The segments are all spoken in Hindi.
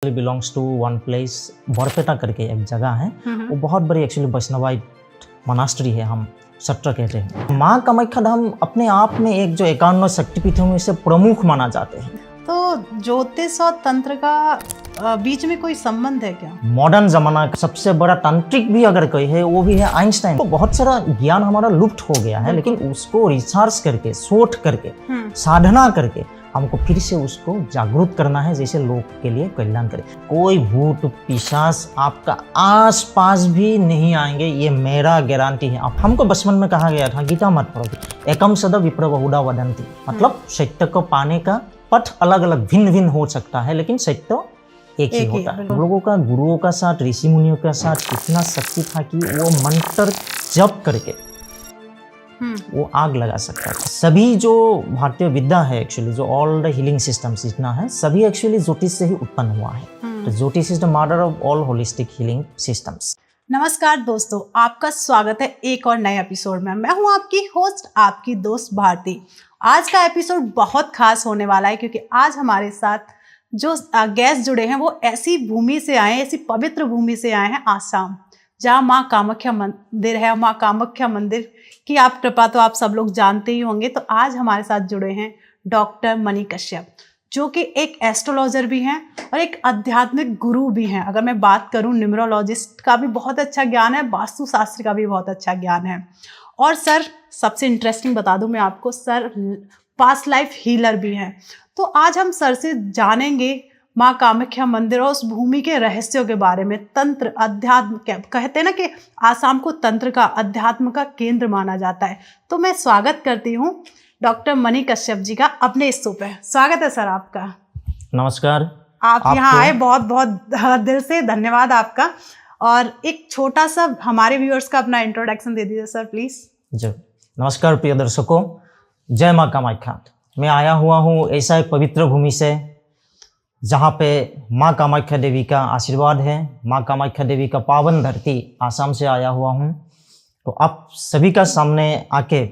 Belongs to one place Barpeta करके एक जगह है। वो बहुत बड़ी एक्चुअली वैष्णवाइट मनास्ट्री है, हम सट्रा कहते हैं। माँ कामाख्या धाम अपने आप में एक जो 51 शक्तिपीठों में से प्रमुख माना जाते हैं। तो ज्योतिष और तंत्र का बीच में कोई संबंध है क्या? मॉडर्न जमाना का सबसे बड़ा तांत्रिक भी अगर कोई है वो भी है आइंस्टाइन। तो बहुत सारा ज्ञान हमारा लुप्त हो गया है, लेकिन उसको रिसर्च करके, शोध करके, साधना करके हमको फिर से उसको जागरूक करना है, जैसे लोग के लिए कल्याण करे। कोई भूत पिशाच आपका आस पास भी नहीं आएंगे, ये मेरा गारंटी है। अब हमको बचपन में कहा गया था गीता मत पढ़ो, एकम सदा विप्र बहुधा वदंती, मतलब सत्य को पाने का पथ अलग अलग भिन्न भिन्न हो सकता है, लेकिन सत्य एक ही होता है। हम लोगों का गुरुओं का साथ, ऋषि मुनियों का साथ इतना शक्ति था कि वो मंत्र जप करके वो आग लगा सकता था। सभी जो भारतीय विद्या है एक्चुअली, जो ऑल द हीलिंग सिस्टम्स जितना है, सभी एक्चुअली ज्योतिष से ही उत्पन्न हुआ है। तो ज्योतिष is the mother of all holistic healing systems. नमस्कार दोस्तों, आपका स्वागत है एक और नए एपिसोड में। मैं हूं आपकी होस्ट, आपकी दोस्त भारती। आज का एपिसोड बहुत खास होने वाला है, क्योंकि आज हमारे साथ जो गेस्ट जुड़े हैं वो ऐसी भूमि से आए हैं, ऐसी पवित्र भूमि से आए हैं, आसाम, जहाँ माँ कामाख्या मंदिर है। माँ कामाख्या मंदिर की आप कृपा तो आप सब लोग जानते ही होंगे। तो आज हमारे साथ जुड़े हैं डॉक्टर मणि कश्यप, जो कि एक एस्ट्रोलॉजर भी हैं और एक आध्यात्मिक गुरु भी हैं। अगर मैं बात करूं, न्यूमरोलॉजिस्ट का भी बहुत अच्छा ज्ञान है, वास्तुशास्त्र का भी बहुत अच्छा ज्ञान है। और सर, सबसे इंटरेस्टिंग बता दूं मैं आपको, सर पास्ट लाइफ हीलर भी हैं। तो आज हम सर से जानेंगे माँ कामाख्या मंदिर और उस भूमि के रहस्यों के बारे में। तंत्र, अध्यात्म, कहते हैं ना कि आसाम को तंत्र का, अध्यात्म का केंद्र माना जाता है। तो मैं स्वागत करती हूँ डॉक्टर मणि कश्यप जी का अपने इस शो पे। स्वागत है सर आपका। नमस्कार। आप यहाँ आए, बहुत बहुत दिल से धन्यवाद आपका। और एक छोटा सा हमारे व्यूअर्स का अपना इंट्रोडक्शन दे दीजिए सर, प्लीज। जी, नमस्कार प्रिय दर्शकों, जय माँ कामाख्या। मैं आया हुआ हूँ ऐसा एक पवित्र भूमि से जहाँ पे माँ कामाख्या देवी का आशीर्वाद है। माँ कामाख्या देवी का पावन धरती आसाम से आया हुआ हूँ। तो आप सभी का सामने आके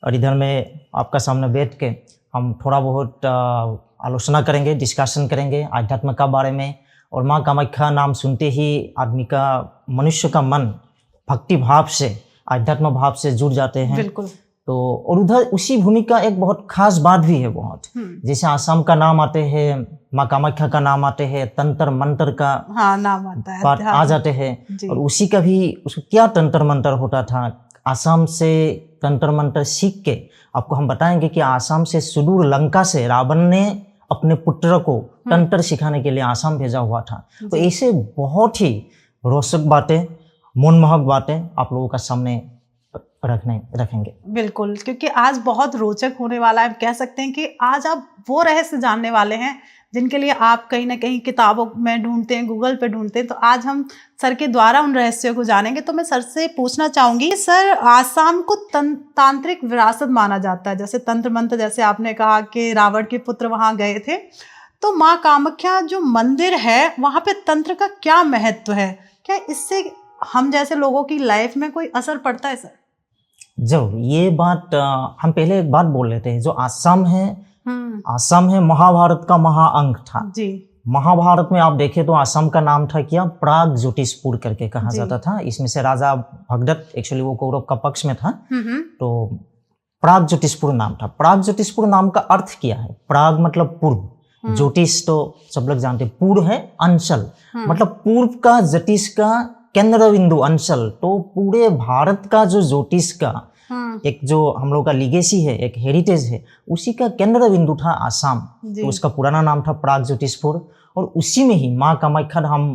और इधर में आपका सामने बैठ के हम थोड़ा बहुत आलोचना करेंगे, डिस्कशन करेंगे आध्यात्म का बारे में। और माँ कामाख्या नाम सुनते ही आदमी का, मनुष्य का मन भक्ति भाव से, आध्यात्म भाव से जुड़ जाते हैं। बिल्कुल। तो और उधर उसी भूमि का एक बहुत खास बात भी है बहुत, जैसे आसाम का नाम आते हैं, माँ कामाख्या का नाम आते हैं, तंत्र मंत्र का नाम आता है, बात आ जाते हैं। और उसी का भी, उसको क्या तंत्र मंत्र होता था, आसाम से तंत्र मंत्र सीख के आपको हम बताएंगे कि आसाम से सुदूर लंका से रावण ने अपने पुत्र को तंत्र सिखाने के लिए आसाम भेजा हुआ था। तो ऐसे बहुत ही रोचक बातें, मनमोहक बातें आप लोगों का सामने रखेंगे। बिल्कुल, क्योंकि आज बहुत रोचक होने वाला है। कह सकते हैं कि आज आप वो रहस्य जानने वाले हैं जिनके लिए आप कहीं ना कहीं किताबों में ढूंढते हैं, गूगल पे ढूंढते हैं। तो आज हम सर के द्वारा उन रहस्यों को जानेंगे। तो मैं सर से पूछना चाहूंगी, सर आसाम को तांत्रिक विरासत माना जाता है, जैसे तंत्र मंत्र, जैसे आपने कहा कि रावण के पुत्र वहां गए थे। तो माँ कामाख्या जो मंदिर है, वहां पे तंत्र का क्या महत्व है? क्या इससे हम जैसे लोगों की लाइफ में कोई असर पड़ता है सर? जब ये बात हम पहले एक बात बोल लेते हैं, जो आसाम है, आसाम है महाभारत का महाअंग था जी। महाभारत में आप देखें तो आसाम का नाम था क्या, प्राग ज्योतिषपुर करके कहा जाता था। इसमें से राजा भगदत्त, एक्चुअली वो कौरव का पक्ष में था, तो प्राग ज्योतिषपुर नाम था। प्राग ज्योतिषपुर नाम का अर्थ क्या है? प्राग मतलब पूर्व, ज्योतिष तो सब लोग जानते, पूर्व है अंचल, मतलब पूर्व का ज्योतिष का केंद्र बिंदु अंचल। तो पूरे भारत का जो ज्योतिष का एक जो हम लोग का लीगेसी है, एक हेरिटेज है, उसी का केंद्र बिंदु था आसाम। तो उसका पुराना नाम था प्राग ज्योतिषपुर। और उसी में ही माँ कामाख्या धाम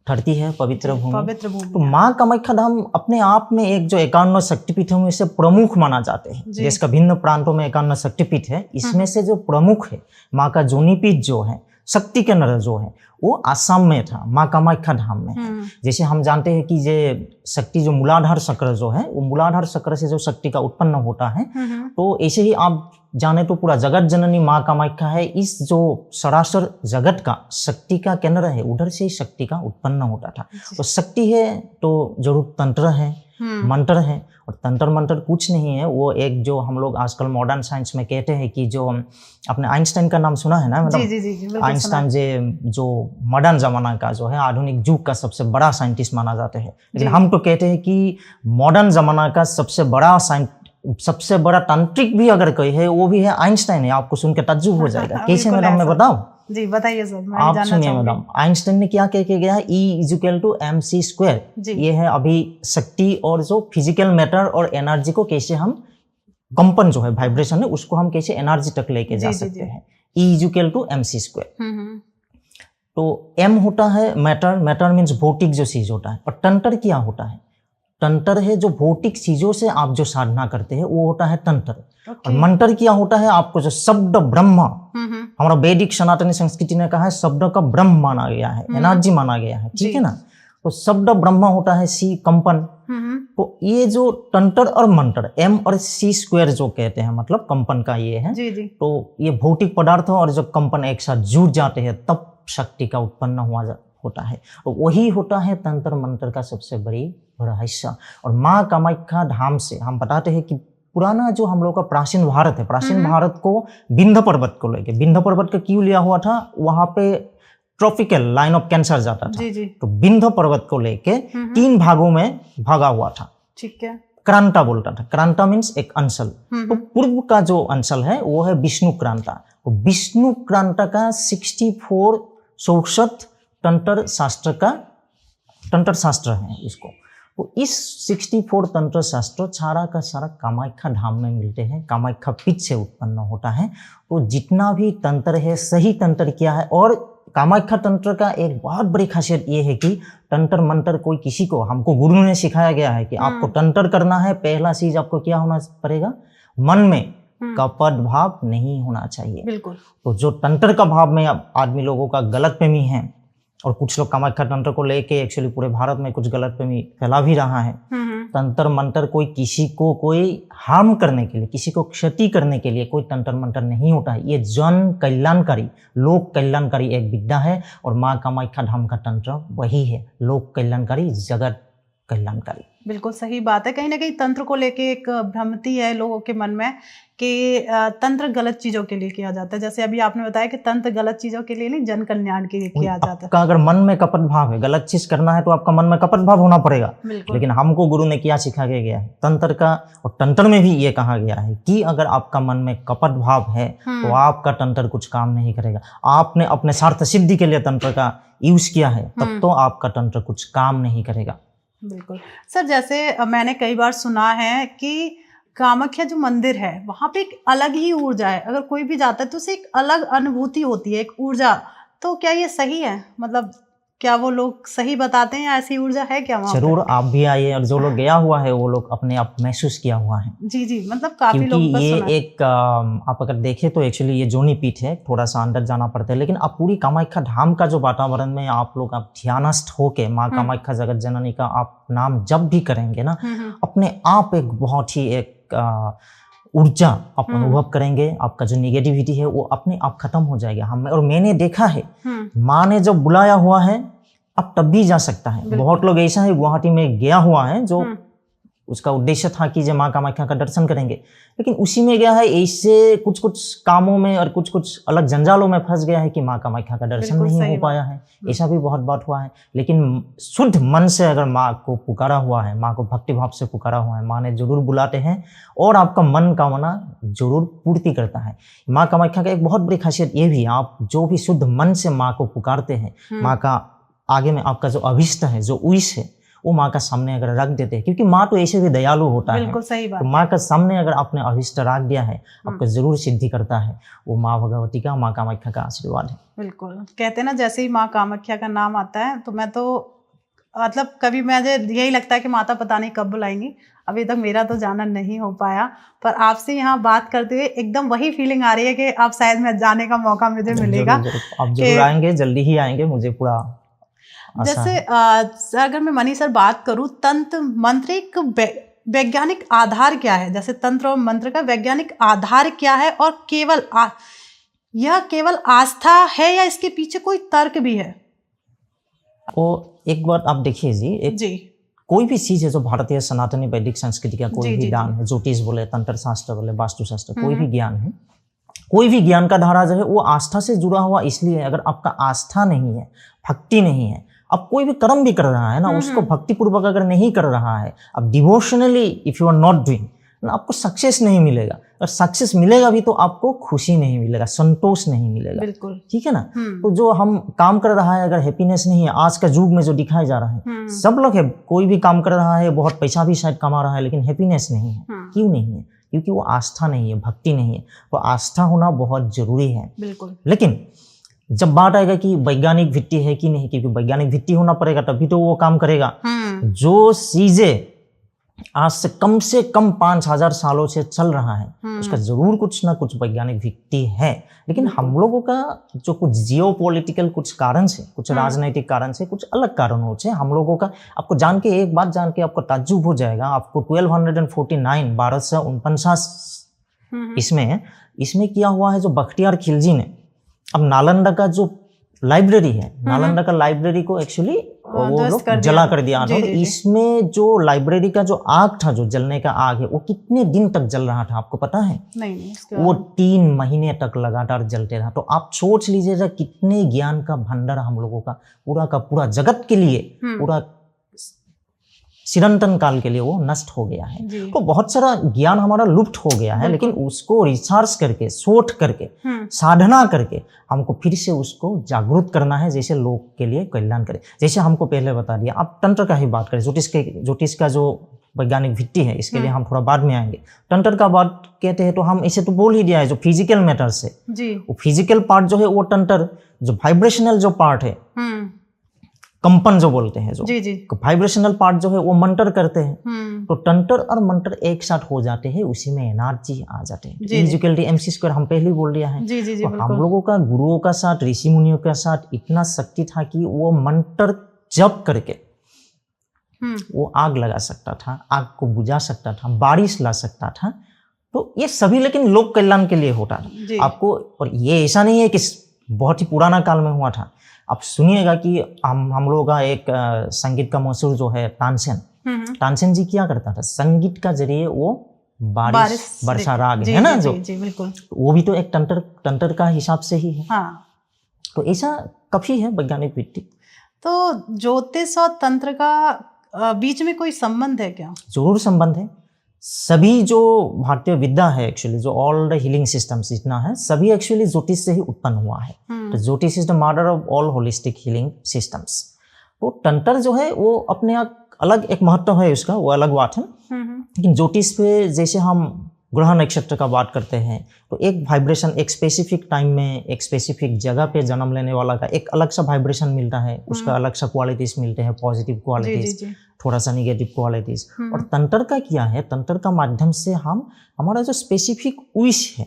धरती है, पवित्र भूमि। तो माँ कामाख्या धाम अपने आप में एक जो 51 शक्तिपीठों में से प्रमुख माना जाते हैं। देश का भिन्न प्रांतों में 51 शक्तिपीठ है, इसमें से जो प्रमुख है, माँ का जोनीपीठ जो है, शक्ति केंद्र जो है, वो आसाम में था, माँ कामाख्या धाम में है। जैसे हम जानते हैं कि ये शक्ति जो मूलाधार चक्र जो है, वो मूलाधार चक्र से जो शक्ति का उत्पन्न होता है। तो ऐसे ही आप जाने तो पूरा जगत जननी माँ कामाख्या है, इस जो सरासर जगत का शक्ति का केंद्र है, उधर से ही शक्ति का उत्पन्न होता था। तो शक्ति है तो जरूर तंत्र है, मंत्र है, और तंत्र मंत्र कुछ नहीं है, वो एक जो हम लोग आजकल मॉडर्न साइंस में कहते हैं कि जो अपने आइंस्टाइन का नाम सुना है ना मैडम? जी, आइंस्टाइन जो मॉडर्न जमाना का जो है आधुनिक युग का सबसे बड़ा साइंटिस्ट माना जाता है, लेकिन हम तो कहते हैं कि मॉडर्न जमाना का सबसे बड़ा तांत्रिक भी अगर कोई है वो भी है आइंस्टाइन है। आपको सुन के ताज्जुब हो जाएगा। कैसे मैडम, मैं बताऊं? जी बताइए सर, मैं आप जानना सुनिए चाहूंगी। मैडम, आइंस्टाइन ने क्या कह के गया है, E=mc²। ये है अभी शक्ति और जो फिजिकल मैटर और एनर्जी को कैसे हम कंपन जो है वाइब्रेशन है उसको हम कैसे एनर्जी तक लेके जा सकते हैं। E=mc²। तो M होता है मैटर मीन्स भौतिक जो चीज होता है, और तंत्र क्या होता है? तंत्र है जो भौतिक चीजों से आप जो साधना करते हैं वो होता है तंत्र। और मंत्र क्या होता है? आपको जो शब्द ब्रह्म, हमारा वैदिक सनातनी संस्कृति ने कहा है शब्द का ब्रह्म माना गया है, एनर्जी माना गया है, ठीक है ना? तो शब्द ब्रह्म होता है सी कंपन। तो ये जो तंत्र और मंत्र M और C² जो कहते हैं, मतलब कंपन का ये है। तो ये भौतिक पदार्थ और जो कंपन एक साथ जुड़ जाते हैं तब शक्ति का उत्पन्न होता है, और वही होता है तंत्र मंत्र का सबसे बड़ी रहस्य। और माँ कामाख्या धाम से हम बताते हैं कि पुराना जो हम लोग का प्राचीन भारत है, प्राचीन भारत को विंध्य पर्वत को लेके, विंध्य पर्वत का क्यों लिया हुआ था? वहां पे ट्रॉपिकल लाइन ऑफ कैंसर जाता था, तो विंध्य पर्वत को लेके 3 भागों में भागा हुआ था। ठीक है। क्रांता बोलता था, क्रांता मीन्स एक अंचल। तो पूर्व का जो अंचल है वो है विष्णु क्रांता। तो विष्णु क्रांता का 64 तंत्र शास्त्र है इसको। तो इस 64 तंत्र शास्त्र सारा का सारा कामाख्या धाम में मिलते हैं, कामाख्या पीठ से उत्पन्न होता है। तो जितना भी तंत्र है, सही तंत्र क्या है? और कामाख्या तंत्र का एक बहुत बड़ी खासियत ये है कि तंत्र मंत्र कोई किसी को, हमको गुरु ने सिखाया गया है कि आपको तंत्र करना है, पहला चीज आपको क्या होना पड़ेगा? मन में कपट भाव नहीं होना चाहिए। बिल्कुल। तो जो तंत्र का भाव में आदमी लोगों का गलतफहमी है, और कुछ लोग कामाख्या तंत्र को लेके एक्चुअली पूरे भारत में कुछ गलतफहमी फैला भी रहा है। तंत्र मंत्र कोई किसी को कोई हार्म करने के लिए, किसी को क्षति करने के लिए कोई तंत्र मंत्र नहीं होता है। ये जन कल्याणकारी, लोक कल्याणकारी एक विद्या है, और माँ कामाख्या धाम का तंत्र वही है, लोक कल्याणकारी, जगत कल्याणकारी। बिल्कुल सही बात है। कहीं ना कहीं तंत्र को लेके एक भ्रमिति है लोगों के मन में कि तंत्र गलत चीजों के लिए किया जाता है। जैसे अभी आपने बताया कि तंत्र गलत चीजों के लिए नहीं, जन कल्याण के लिए किया जाता है। आपका अगर मन में कपट भाव है, गलत चीज करना है, तो आपका मन में कपट भाव होना पड़ेगा। लेकिन हमको गुरु ने क्या सिखाया गया है तंत्र का, और तंत्र में भी ये कहा गया है कि अगर आपका मन में कपट भाव है तो आपका तंत्र कुछ काम नहीं करेगा। आपने अपने स्वार्थ सिद्धि के लिए तंत्र का यूज किया है, तब तो आपका तंत्र कुछ काम नहीं करेगा। बिल्कुल सर, जैसे मैंने कई बार सुना है कि कामाख्या जो मंदिर है वहाँ पे एक अलग ही ऊर्जा है, अगर कोई भी जाता है तो उसे एक अलग अनुभूति होती है, एक ऊर्जा। तो क्या ये सही है? मतलब क्या वो लोग सही बताते हैं, ऐसी ऊर्जा है क्या वहाँ? जरूर, आप भी आइए, और जो लोग गया हुआ है वो लोग अपने आप महसूस किया हुआ है। जी, मतलब काफी लोग ये एक आप अगर देखें तो एक्चुअली ये जोनी पीठ है, थोड़ा सा अंदर जाना पड़ता है, लेकिन आप पूरी कामाख्या धाम का जो वातावरण में आप लोग आप ध्यानस्थ होके माँ कामाख्या जगत जननी का आप नाम जब भी करेंगे ना, अपने आप एक बहुत ही एक ऊर्जा आप अनुभव करेंगे। आपका जो निगेटिविटी है वो अपने आप खत्म हो जाएगा। और मैंने देखा है, माँ ने जब बुलाया हुआ है अब तब भी जा सकता है। बहुत लोग ऐसा है गुवाहाटी में गया हुआ है जो उसका उद्देश्य था कि जब माँ कामाख्या का दर्शन करेंगे, लेकिन उसी में गया है ऐसे कुछ कामों में और कुछ अलग जंजालों में फंस गया है कि माँ कामाख्या का दर्शन नहीं हो पाया है। ऐसा भी बहुत बात हुआ है। लेकिन शुद्ध मन से अगर माँ को पुकारा हुआ है, माँ को भक्ति भाव से पुकारा हुआ है, माँ ने जरूर बुलाते हैं और आपका मन कामना जरूर पूर्ति करता है। माँ कामाख्या का एक बहुत बड़ी खासियत ये भी, आप जो भी शुद्ध मन से माँ को पुकारते हैं, माँ का आगे में आपका जो अभिष्ट है, जो विश है, वो माँ का सामने अगर रख देते हैं, क्योंकि माँ तो ऐसे भी दयालु होता है। बिल्कुल सही बात। तो माँ का सामने अगर आपने अभिष्ट रख दिया है, आपको जरूर सिद्धि करता है। वो माँ भगवती का, माँ कामाख्या का आशीर्वाद है। बिल्कुल, कहते हैं ना, जैसे ही माँ कामाख्या का नाम आता है तो मैं तो मतलब कभी मुझे यही लगता है कि माता पता नहीं कब बुलाएंगी। अभी तक मेरा तो जाना नहीं हो पाया, पर आपसे यहाँ बात करते हुए एकदम वही फीलिंग आ रही है कि अब शायद मैं जाने का मौका मुझे मिलेगा। आप जरूर आएंगे, जल्दी ही आएंगे, मुझे पूरा। जैसे अगर मैं मनी सर बात करूं, तंत्र मंत्र एक वैज्ञानिक आधार क्या है, जैसे तंत्र और मंत्र का वैज्ञानिक आधार क्या है, और यह केवल आस्था है या इसके पीछे कोई तर्क भी है? तो एक बात आप देखिए जी, कोई भी चीज है जो भारतीय सनातनी वैदिक संस्कृति का कोई भी ज्ञान है, ज्योतिष बोले, तंत्र शास्त्र बोले, वास्तुशास्त्र, कोई भी ज्ञान है, कोई भी ज्ञान का धारा जो है वो आस्था से जुड़ा हुआ इसलिए, अगर आपका आस्था नहीं है, भक्ति नहीं है, अब कोई भी कर्म भी कर रहा है ना, उसको भक्ति पूर्वक अगर नहीं कर रहा है, अब devotionally if you are not doing, आपको सक्सेस नहीं मिलेगा। और सक्सेस मिलेगा भी तो आपको खुशी नहीं मिलेगा, संतोष नहीं मिलेगा। बिल्कुल, ठीक है ना। तो जो हम काम कर रहा है, अगर हैप्पीनेस नहीं है, आज का युग में जो दिखाया जा रहा है, सब लोग है, कोई भी काम कर रहा है, बहुत पैसा भी शायद कमा रहा है, लेकिन हैप्पीनेस नहीं है। क्यों नहीं है? क्योंकि वो आस्था नहीं है, भक्ति नहीं है। तो आस्था होना बहुत जरूरी है। बिल्कुल। लेकिन जब बात आएगा कि वैज्ञानिक भित्ति है कि नहीं, क्योंकि वैज्ञानिक भित्ति होना पड़ेगा तभी तो वो काम करेगा। जो चीजें आज से कम 5000 सालों से चल रहा है, उसका जरूर कुछ ना कुछ वैज्ञानिक भित्ति है। लेकिन हम लोगों का जो कुछ जियोपॉलिटिकल कुछ कारण से, कुछ राजनीतिक कारण से, कुछ अलग कारणों से हम लोगों का, आपको जान के, एक बात जान के आपको ताज्जुब हो जाएगा, आपको 1249 1249 इसमें किया हुआ है जो बख्तियार खिलजी ने, अब नालंदा का जो लाइब्रेरी है, नालंदा का लाइब्रेरी को एक्चुअली वो लोग जला कर दिया था। इसमें जो लाइब्रेरी का जो आग था, जो जलने का आग है, वो कितने दिन तक जल रहा था आपको पता है? नहीं, वो 3 महीने तक लगातार जलते रहा। तो आप सोच लीजिएगा कितने ज्ञान का भंडार हम लोगों का पूरा जगत के लिए, पूरा चिरंतन काल के लिए वो नष्ट हो गया है। तो बहुत सारा ज्ञान हमारा लुप्त हो गया है, लेकिन उसको रिसर्च करके, शोध करके, साधना करके हमको फिर से उसको जागरूक करना है, जैसे लोग के लिए कल्याण करे। जैसे हमको पहले बता दिया, आप तंत्र का ही बात करें, ज्योतिष का जो वैज्ञानिक भित्ति है, इसके लिए हम थोड़ा बाद में आएंगे। तंत्र का बात कहते हैं तो हम इसे तो बोल ही दिया है, जो फिजिकल मैटर से, वो फिजिकल पार्ट जो है वो तंत्र, जो वाइब्रेशनल जो पार्ट है, कंपन जो बोलते हैं, जो वाइब्रेशनल पार्ट जो है वो मंत्र करते हैं। तो तंत्र और मंत्र एक साथ हो जाते हैं, उसी में एनर्जी आ जाते हैं। इक्वलिटी MC² हम पहले ही बोल दिया है। तो हम लोगों का गुरुओं का साथ, ऋषि मुनियों का साथ इतना शक्ति था कि वो मंत्र जप करके वो आग लगा सकता था, आग को बुझा सकता था, बारिश ला सकता था। तो ये सभी लेकिन लोक कल्याण के लिए होता था आपको। और ये ऐसा नहीं है कि बहुत ही पुराना काल में हुआ था। आप सुनिएगा कि हम लोगों का एक संगीत का मशहूर जो है तानसेन जी क्या करता था, संगीत का जरिए वो बारिश वर्षा राग है ना, जो बिल्कुल, वो भी तो एक तंत्र का हिसाब से ही है। तो ऐसा काफी है वैज्ञानिक भित्ति। तो ज्योतिष और तंत्र का बीच में कोई संबंध है क्या? जरूर संबंध है। सभी जो भारतीय विद्या है एक्चुअली, जो ऑल द हीलिंग सिस्टम्स जितना है, सभी एक्चुअली ज्योतिष से ही उत्पन्न हुआ है। तो ज्योतिष is the mother of all holistic healing systems. तो तंत्र जो है वो अपने आप अलग एक महत्व है उसका, वो अलग बात है। लेकिन ज्योतिष पे जैसे हम ग्रह नक्षत्र का बात करते हैं, तो एक वाइब्रेशन, एक स्पेसिफिक टाइम में, एक स्पेसिफिक जगह पे जन्म लेने वाला का एक अलग सा वाइब्रेशन मिलता है, उसका अलग सा क्वालिटीज मिलते हैं, पॉजिटिव क्वालिटीज, थोड़ा सा निगेटिव क्वालिटीज। और तंत्र का क्या है, तंत्र का माध्यम से हम हमारा जो स्पेसिफिक विश है,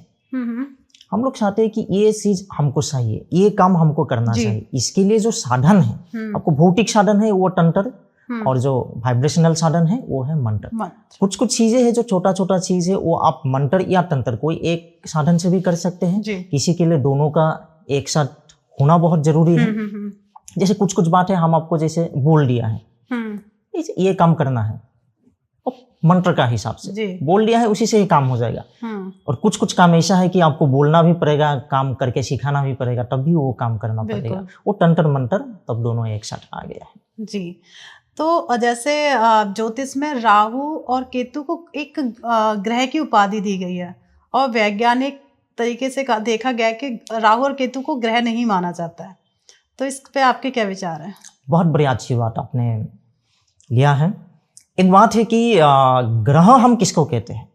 हम लोग चाहते हैं कि ये चीज हमको चाहिए, ये काम हमको करना चाहिए, इसके लिए जो साधन है, आपको भौतिक साधन है वो तंत्र, और जो वाइब्रेशनल साधन है वो है मंत्र। कुछ चीजें हैं जो छोटा चीज है, वो आप मंत्र या तंत्र कोई एक साधन से भी कर सकते हैं। किसी के लिए दोनों का एक साथ होना बहुत जरूरी है। जैसे कुछ बातें हम आपको जैसे बोल दिया है, ये काम करना है, मंत्र का हिसाब से बोल दिया है, उसी से ही काम हो जाएगा। और कुछ काम ऐसा है कि आपको बोलना भी पड़ेगा, काम करके सिखाना भी पड़ेगा, तब भी वो काम करना पड़ेगा। वो तंत्र मंत्र तब दोनों एक साथ आ गया है जी। तो जैसे ज्योतिष में राहु और केतु को एक ग्रह की उपाधि दी गई है, और वैज्ञानिक तरीके से देखा गया कि राहु और केतु को ग्रह नहीं माना जाता है। तो इस पे आपके क्या विचार है? बहुत बड़ी अच्छी बात आपने लिया है। एक बात है कि ग्रह हम किसको कहते हैं?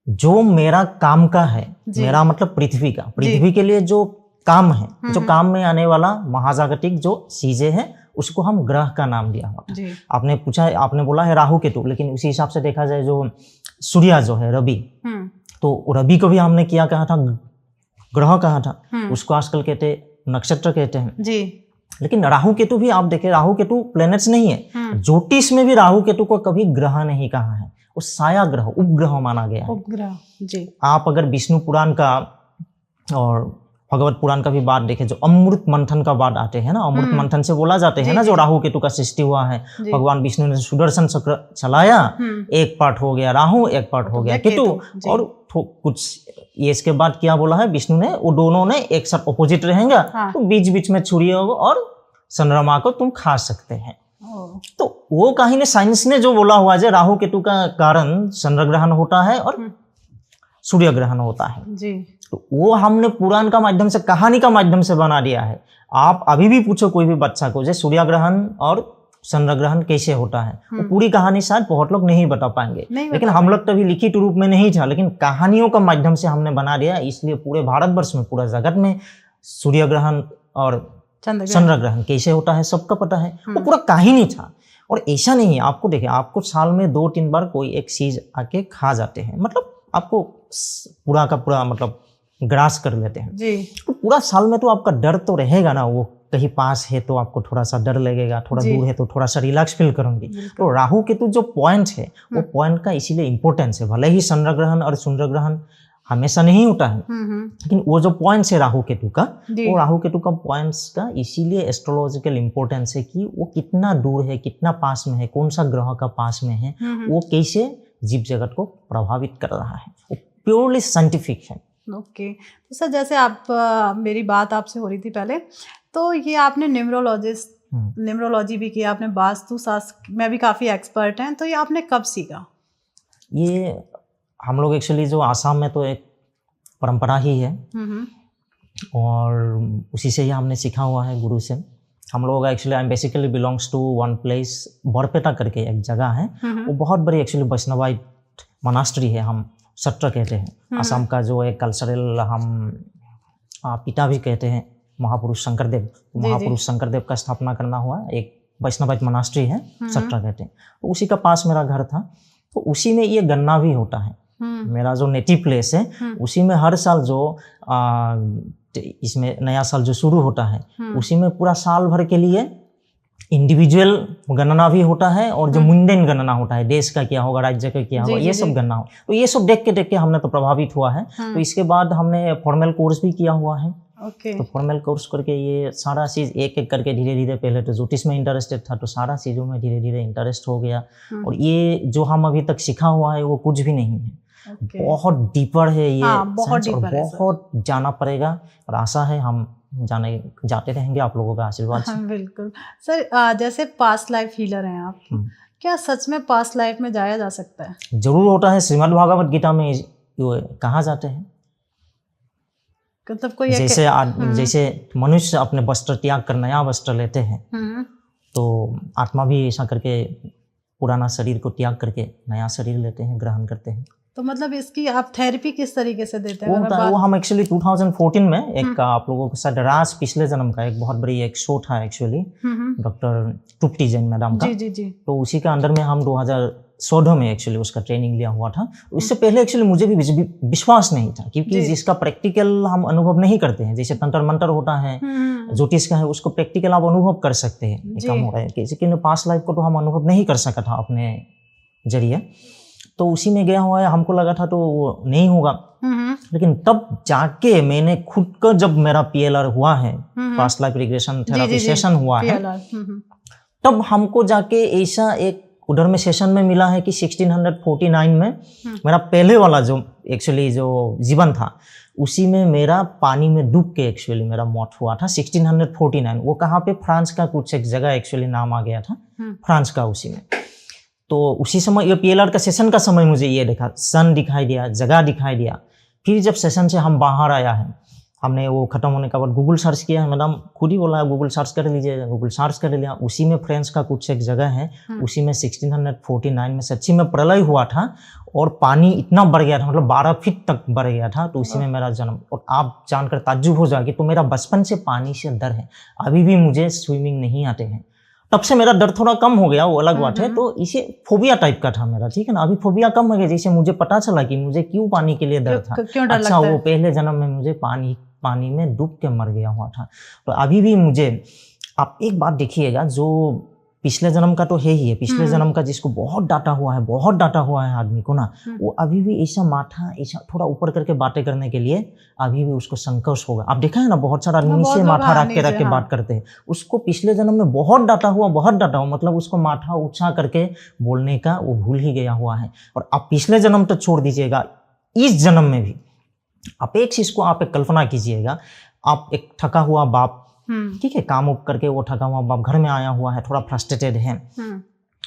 जो मेरा काम का है, मेरा मतलब पृथ्वी के लिए जो काम है, जो काम में आने वाला महाजागतिक जो चीजें हैं, उसको हम ग्रह का नाम दिया हुआ था। आपने पूछा, आपने बोला है राहु केतु, लेकिन उसी हिसाब से देखा जाए जो सूर्य जो है रवि, तो रवि को भी हमने क्या कहा था? ग्रह कहा था। उसको आजकल कहते नक्षत्र कहते हैं जी। लेकिन राहु केतु भी आप देखें, राहु केतु प्लैनेट्स नहीं है। ज्योतिष में भी राहु केतु को कभी ग्रह नहीं कहा है, वो साया ग्रह, उपग्रह माना गया है। उपग्रह, जी। आप अगर विष्णु पुराण का और भगवत पुराण का भी बात देखें, जो अमृत मंथन का बात आते हैं ना, अमृत मंथन से बोला जाते हैं ना, जो राहु केतु का सृष्टि हुआ है, भगवान विष्णु ने सुदर्शन चक्र चलाया, एक पार्ट हो गया राहु, एक पार्ट हो गया केतु, और कुछ ये इसके बाद क्या बोला है विष्णु ने, वो दोनों ने एक साथ अपोजिट रहेंगे, तो बीच बीच में छुरी होगा और चंद्रमा को तुम खा सकते हैं। तो वो कहानी साइंस ने जो बोला हुआ है, राहु केतु का कारण चंद्र ग्रहण होता है और सूर्य ग्रहण होता है जी। तो वो हमने पुराण का माध्यम से, कहानी का माध्यम से बना दिया है। आप अभी भी पूछो कोई भी बच्चा को, जैसे सूर्य ग्रहण और चंद्र ग्रहण कैसे होता है, वो पूरी कहानी शायद बहुत लोग नहीं बता पाएंगे, लेकिन हम लोग तभी लिखित रूप में नहीं था, लेकिन कहानियों का माध्यम से हमने बना दिया। इसलिए पूरे भारतवर्ष में, पूरा जगत में सूर्य ग्रहण और चंद्र ग्रहण कैसे होता है सबका पता है। वो पूरा कहानी था। और ऐसा नहीं है, आपको देखिए, आपको साल में 2-3 बार कोई एक चीज आके खा जाते हैं, मतलब आपको पूरा का पूरा मतलब ग्रास कर लेते हैं जी। तो पूरा साल में तो आपका डर तो रहेगा ना, वो कहीं पास है तो आपको थोड़ा सा डर लगेगा, थोड़ा दूर है तो थोड़ा सा रिलैक्स फील करूंगी। तो राहु केतु जो पॉइंट है, वो पॉइंट का इसीलिए इंपॉर्टेंस है। भले ही चंद्र ग्रहण और सूर्य ग्रहण हमेशा नहीं होता है, लेकिन वो जो पॉइंट्स है राहु केतु का, वो राहु केतु का पॉइंट्स का इसीलिए एस्ट्रोलॉजिकल इंपॉर्टेंस है कि वो कितना दूर है, कितना पास में है, कौन सा ग्रह का पास में है, वो कैसे जीव जगत को प्रभावित कर रहा है, वो प्योरली साइंटिफिक है। ओके तो सर, जैसे आप मेरी बात आपसे हो रही थी पहले, तो ये आपने न्यूमरोलॉजी भी किया, आपने वास्तु शास्त्र में भी काफ़ी एक्सपर्ट हैं, तो ये आपने कब सीखा? ये हम लोग एक्चुअली जो आसाम में तो एक परंपरा ही है और उसी से ही हमने सीखा हुआ है गुरु से। हम लोग actually I basically belongs to one place, Barpeta करके एक जगह है, वो बहुत बड़ी एक्चुअली वैष्णवाइट मनास्ट्री है, हम सत्र कहते हैं। असम का जो एक कल्चरल हम पिता भी कहते हैं, महापुरुष शंकरदेव, महापुरुष शंकरदेव का स्थापना करना हुआ एक वैष्णवाइट मनास्ट्री है, सत्र कहते हैं। तो उसी का पास मेरा घर था, तो उसी में ये गन्ना भी होता है। मेरा जो नेटिव प्लेस है उसी में हर साल जो इसमें नया साल जो शुरू होता है, उसी में पूरा साल भर के लिए इंडिविजुअल गणना भी होता है और जो मुंडेन गणना होता है, देश का क्या होगा, राज्य का क्या होगा, ये सब गणना हो। तो ये सब देख के हमने तो प्रभावित हुआ है। तो इसके बाद हमने फॉर्मल कोर्स भी किया हुआ है। तो फॉर्मल कोर्स करके ये सारा चीज एक एक करके धीरे धीरे, पहले तो ज्योतिष में इंटरेस्टेड था, तो सारा चीजों में धीरे धीरे इंटरेस्ट हो गया। और ये जो हम अभी तक सीखा हुआ है वो कुछ भी नहीं है, बहुत डीपर है ये, बहुत जाना पड़ेगा। और आशा है हम जाते रहेंगे आप लोगों का आशीर्वाद से। बिल्कुल सर, जैसे पास्ट लाइफ हीलर हैं आप, क्या सच में पास्ट लाइफ में जाया जा सकता है? जरूर होता है, श्रीमद् भागवत गीता में कहा जाते हैं। मतलब कोई जैसे मनुष्य अपने वस्त्र त्याग कर नया वस्त्र लेते हैं, तो आत्मा भी ऐसा करके पुराना शरीर को त्याग करके नया शरीर लेते हैं, ग्रहण करते हैं। तो मतलब इसकी आप थेरेपी किस तरीके से देते हैं? वो हम एक्चुअली 2014 में एक आप लोगों के साथ राज पिछले जन्म का एक बहुत बड़ी एक शो था एक्चुअली, डॉक्टर तृप्ति जैन मैडम का। जी। तो उसी के अंदर में हम 2014 में एक्चुअली उसका ट्रेनिंग लिया हुआ था। इससे पहले एक्चुअली मुझे भी विश्वास नहीं था, क्योंकि जिसका प्रैक्टिकल हम अनुभव नहीं करते हैं, जैसे तंत्र मंत्र होता है, ज्योतिष का है, उसको प्रैक्टिकल आप अनुभव कर सकते हैं, काम हो रहा है। लेकिन पास्ट लाइफ को तो हम अनुभव नहीं कर सका था अपने जरिए, तो उसी में गया हुआ है। हमको लगा था तो वो नहीं होगा, लेकिन तब जाके मैंने खुद का, जब मेरा PLR हुआ है, past life regression therapy session हुआ है, तब हमको जाके ऐसा एक उधर में सेशन में मिला है कि 1649 में मेरा पहले वाला जो एक्चुअली जो जीवन था, उसी में मेरा पानी में डूब के एक्चुअली मेरा मौत हुआ था 1649। वो कहाँ पे, फ्रांस का कुछ एक जगह एक्चुअली नाम आ गया था, फ्रांस का उसी में। तो उसी समय ये PLR का सेशन का समय मुझे ये देखा, सन दिखाई दिया, जगह दिखाई दिया। फिर जब सेशन से हम बाहर आया है, हमने वो खत्म होने के बाद गूगल सर्च किया है, मैडम खुद ही बोला गूगल सर्च कर लीजिए, गूगल सर्च कर लिया। उसी में फ्रांस का कुछ एक जगह है, उसी में 1649 में सच्ची में प्रलय हुआ था और पानी इतना बढ़ गया था, मतलब 12 फीट तक बढ़ गया था। तो उसी में मेरा जन्म, और आप जानकर ताज्जुब हो जाएगी, तो मेरा बचपन से पानी से डर है, अभी भी मुझे स्विमिंग नहीं आते हैं। तब से मेरा डर थोड़ा कम हो गया, वो अलग बात है। तो इसे फोबिया टाइप का था मेरा, ठीक है ना। अभी फोबिया कम हो गया, जैसे मुझे पता चला कि मुझे क्यों पानी के लिए डर था। अच्छा, वो पहले जन्म में मुझे पानी में डूब के मर गया हुआ था। तो अभी भी मुझे, आप एक बात देखिएगा, जो पिछले जन्म का तो है ही है, पिछले जन्म का जिसको बहुत डांटा हुआ है आदमी को ना, वो अभी भी ऐसा माथा ऐसा थोड़ा ऊपर करके बातें करने के लिए अभी भी उसको संकोच होगा। आप देखा है ना, बहुत सारा नीचे माथा रख के बात करते हैं। उसको पिछले जन्म में बहुत डांटा हुआ, मतलब उसको माथा ऊंचा करके बोलने का वो भूल ही गया हुआ है। और आप पिछले जन्म तो छोड़ दीजिएगा, इस जन्म में भी आप एक चीज को आप एक कल्पना कीजिएगा, आप एक थका हुआ बाप, ठीक है, काम उप करके वो थका हुआ बाप घर में आया हुआ है, थोड़ा फ्रस्ट्रेटेड है,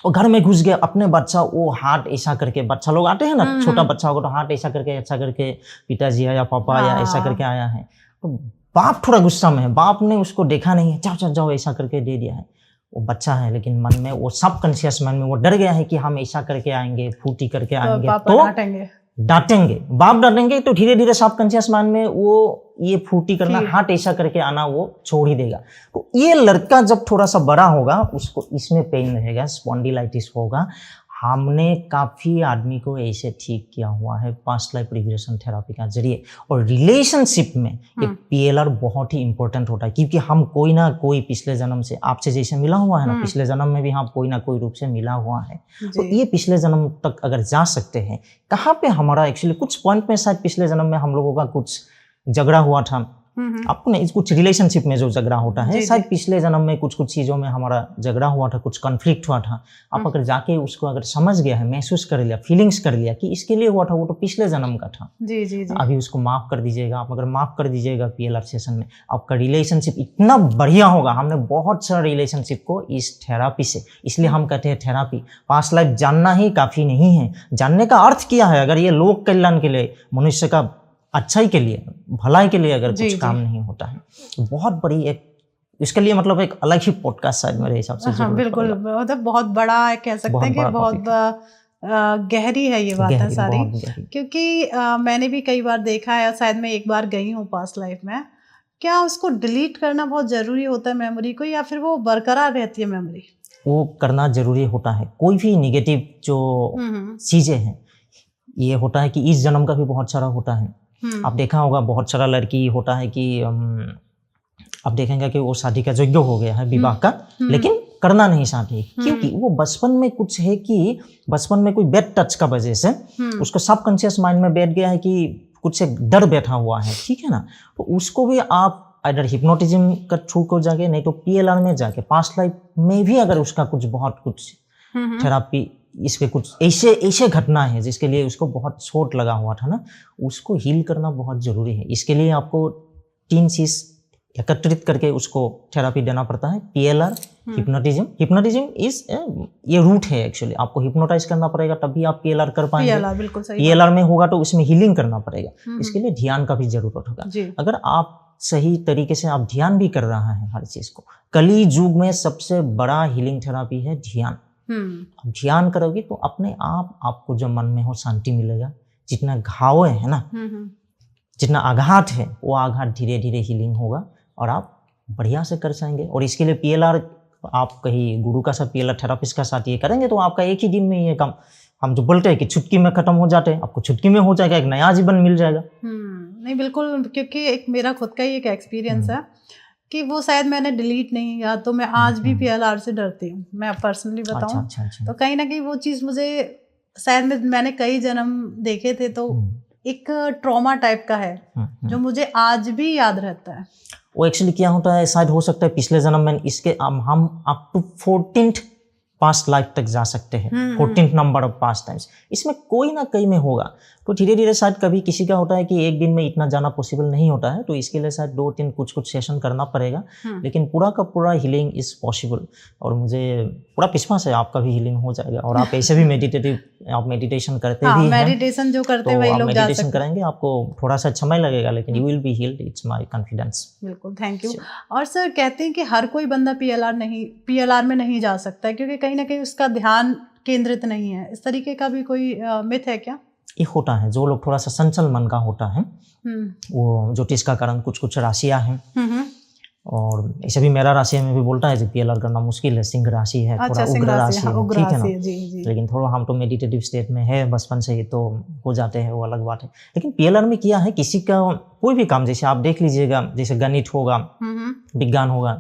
और घर में घुस गया अपने बच्चा, वो हाथ ऐसा करके, बच्चा लोग आते हैं ना, छोटा बच्चा होगा तो हाथ ऐसा करके पिताजी या पापा या ऐसा करके आया है, तो बाप थोड़ा गुस्सा में है, बाप ने उसको देखा नहीं है, जाओ ऐसा करके दे दिया है। वो बच्चा है लेकिन मन में वो सबकॉन्शियस माइंड में वो डर गया है कि हम ऐसा करके आएंगे, फूटी करके आएंगे तो डांटेंगे, बाप डांटेंगे, तो धीरे धीरे सबकॉन्शियस माइंड में वो ये फूटी करना, हाथ ऐसा करके आना वो छोड़ ही देगा। तो ये लड़का जब थोड़ा सा बड़ा होगा उसको इसमें पेन रहेगा, स्पॉन्डिलाइटिस होगा। हमने काफी आदमी को ऐसे ठीक किया हुआ है पास्ट लाइफ रिग्रेशन थेरापी का जरिए। और रिलेशनशिप में एक पीएलआर बहुत ही इंपॉर्टेंट होता है, क्योंकि हम कोई ना कोई पिछले जन्म से आपसे जैसे मिला हुआ है ना, पिछले जन्म में भी हम कोई ना कोई रूप से मिला हुआ है। तो ये पिछले जन्म तक अगर जा सकते हैं, कहाँ पे हमारा एक्चुअली कुछ पॉइंट में शायद पिछले जन्म में हम लोगों का कुछ झगड़ा हुआ था, अपने कुछ रिलेशनशिप में जो झगड़ा होता है, शायद पिछले जन्म में कुछ चीजों में हमारा झगड़ा हुआ था, कुछ कॉन्फ्लिक्ट हुआ था। आप अगर जाके उसको अगर समझ गया है, महसूस कर लिया, फीलिंग्स कर लिया कि इसके लिए हुआ था, वो तो पिछले जन्म का था, जी। अभी उसको माफ कर दीजिएगा। आप अगर माफ कर दीजिएगा पीएलआर सेशन में, आपका रिलेशनशिप इतना बढ़िया होगा। हमने बहुत सारा रिलेशनशिप को इस थेरापी से, इसलिए हम कहते हैं थेरापी, पास्ट लाइफ जानना ही काफी नहीं है। जानने का अर्थ क्या है? अगर ये लोक कल्याण के लिए, मनुष्य का अच्छाई के लिए, भलाई के लिए अगर कुछ काम नहीं होता है, तो बहुत बड़ी एक, इसके लिए मतलब एक अलग ही पॉडकास्ट शायद मेरे हिसाब से। हाँ, बिल्कुल, मतलब बहुत बड़ा कह सकते हैं कि बहुत गहरी है ये बात है सारी, क्योंकि मैंने भी कई बार देखा है, शायद मैं एक बार गई हूँ पास्ट लाइफ में। क्या उसको डिलीट करना बहुत जरूरी होता है मेमोरी को, या फिर वो बरकरार रहती है मेमोरी? वो करना जरूरी होता है। कोई भी निगेटिव जो चीजें हैं, ये होता है कि इस जन्म का भी बहुत सारा होता है। आप देखा होगा बहुत सारा लड़की होता है कि आप देखेंगे कि वो शादी का योग्य हो गया है, विवाह का, लेकिन करना नहीं चाहती, क्योंकि वो बचपन में कुछ है कि बचपन में कोई बैड टच का वजह से उसको सबकॉन्शियस माइंड में बैठ गया है कि कुछ एक डर बैठा हुआ है, ठीक है ना। तो उसको भी आप अगर हिप्नोटिज्म का थ्रू को जाके, नहीं तो पीएलआर में जाके, पास्ट लाइफ में भी अगर उसका बहुत कुछ थेरापी, इसके कुछ ऐसे घटना है जिसके लिए उसको बहुत चोट लगा हुआ था ना, उसको हील करना बहुत जरूरी है। इसके लिए आपको 3 चीज एकत्रित करके उसको थेरापी देना पड़ता है। पीएलआर, हिप्नोटिज्म इज ये रूट है एक्चुअली। आपको हिप्नोटाइज करना पड़ेगा तभी आप पीएलआर कर पाएंगे। पीएलआर में होगा तो उसमें हीलिंग करना पड़ेगा, इसके लिए ध्यान का भी जरूरत होगा। अगर आप सही तरीके से आप ध्यान भी कर रहा है हर चीज को, कली युग में सबसे बड़ा हीलिंग थेरापी है ध्यान। ध्यान करोगे तो अपने आप आपको जो मन में हो शांति मिलेगा। जितना घाव है ना, जितना आघात है, वो आघात धीरे धीरे हीलिंग होगा और आप बढ़िया से कर जाएंगे। और इसके लिए पीएलआर, आप कहीं गुरु का साथ, पीएलआर थेरापिस्ट का साथ ये करेंगे तो आपका एक ही दिन में ये काम, हम जो बोलते हैं कि चुटकी में खत्म हो जाते हैं, आपको चुटकी में हो जाएगा, एक नया जीवन मिल जाएगा। नहीं बिल्कुल, क्योंकि एक मेरा खुद का ही एक एक्सपीरियंस है कि वो शायद मैंने डिलीट नहीं किया, तो मैं आज भी पीएलआर से डरती हूँ। मैं पर्सनली बताऊँ तो कहीं ना कहीं वो चीज़ मुझे शायद मैंने कई जन्म देखे थे, तो एक ट्रॉमा टाइप का है जो मुझे आज भी याद रहता है। वो एक्चुअली क्या होता है, शायद हो सकता है पिछले जन्म में इसके हम up to 14th past life तक जा सकते हैं, 14th number of past times, इसमें कोई ना कहीं में होगा। तो धीरे धीरे शायद कभी किसी का होता है कि एक दिन में इतना जाना पॉसिबल नहीं होता है, तो इसके लिए शायद 2-3 कुछ सेशन करना पड़ेगा, लेकिन पूरा का पूरा हीलिंग इज पॉसिबल। और मुझे पूरा विश्वास है आपका भी हीलिंग हो जाएगा। और आप ऐसे भी आप मेडिटेशन करते भी हैं, मेडिटेशन जो करते हैं वही लोग जा सकते हैं। करेंगे, आपको थोड़ा सा समय लगेगा, लेकिन you will be healed, it's my confidence. बिल्कुल, थैंक यू। और सर कहते हैं कि हर कोई बंदा पीएलआर में नहीं जा सकता है, क्योंकि कहीं ना कहीं उसका ध्यान केंद्रित नहीं है। इस तरीके का भी कोई मिथ है क्या? ये होता है, जो लोग थोड़ा सा संचल मन का होता है, वो ज्योतिष का कारण कुछ राशियां हैं, और ऐसे भी मेरा राशि में भी बोलता है कि पीएलआर करना मुश्किल है, सिंह राशि है, थोड़ा उग्र राशि है, ठीक है ना। लेकिन थोड़ा हम तो मेडिटेटिव स्टेट में है बचपन से ही, तो हो जाते हैं, वो अलग बात है। लेकिन पीएलआर में किया है, किसी का कोई भी काम, जैसे आप देख लीजिएगा, जैसे गणित होगा, विज्ञान होगा,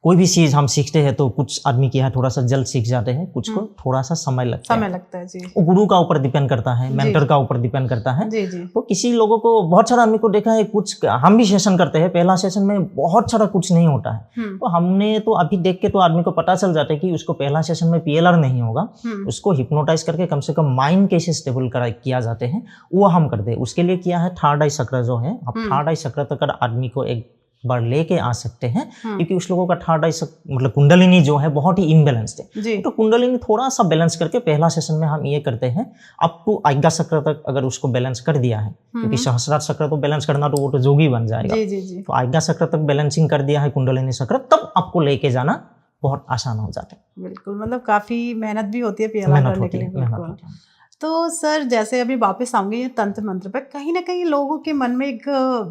कोई भी चीज हम सीखते हैं तो कुछ आदमी क्या है थोड़ा सा जल्द सीख जाते हैं, कुछ को थोड़ा सा समय लगता है जी। वो गुरु का ऊपर डिपेंड करता है, मेंटर का ऊपर डिपेंड करता है जी जी। तो किसी लोगों को, बहुत सारा आदमी को देखा है, कुछ हम भी सेशन करते हैं, पहला सेशन में बहुत सारा कुछ नहीं होता है तो हमने तो अभी देख के तो आदमी को पता चल जाता है कि उसको पहला सेशन में PLR नहीं होगा, उसको हिप्नोटाइज करके कम से कम माइंड कैसे स्टेबल किया जाते हैं वो हम करते हैं। उसके लिए किया है थर्ड आई चक्र जो है, अब थर्ड आई चक्र तक आदमी को एक बार लेके आ सकते हैं क्योंकि उस लोगों का थर्ड आई मतलब कुंडलिनी जो है बहुत ही इम्बैलेंस्ड है, तो कुंडलिनी थोड़ा सा बैलेंस करके पहला सेशन में हम ये करते हैं अप टू आज्ञा चक्र तक अगर उसको बैलेंस कर दिया है, क्योंकि सहस्रार चक्र तो बैलेंस करना तो वो तो जोगी बन जाएगा, तो आज्ञा चक्र तक बैलेंसिंग कर दिया है कुंडलिनी चक्र, तब आपको लेके जाना बहुत आसान हो जाता है। बिल्कुल, मतलब काफी मेहनत भी होती है PLR करने के लिए। तो सर जैसे अभी वापस आऊंगी ये तंत्र मंत्र पर, कहीं ना कहीं लोगों के मन में एक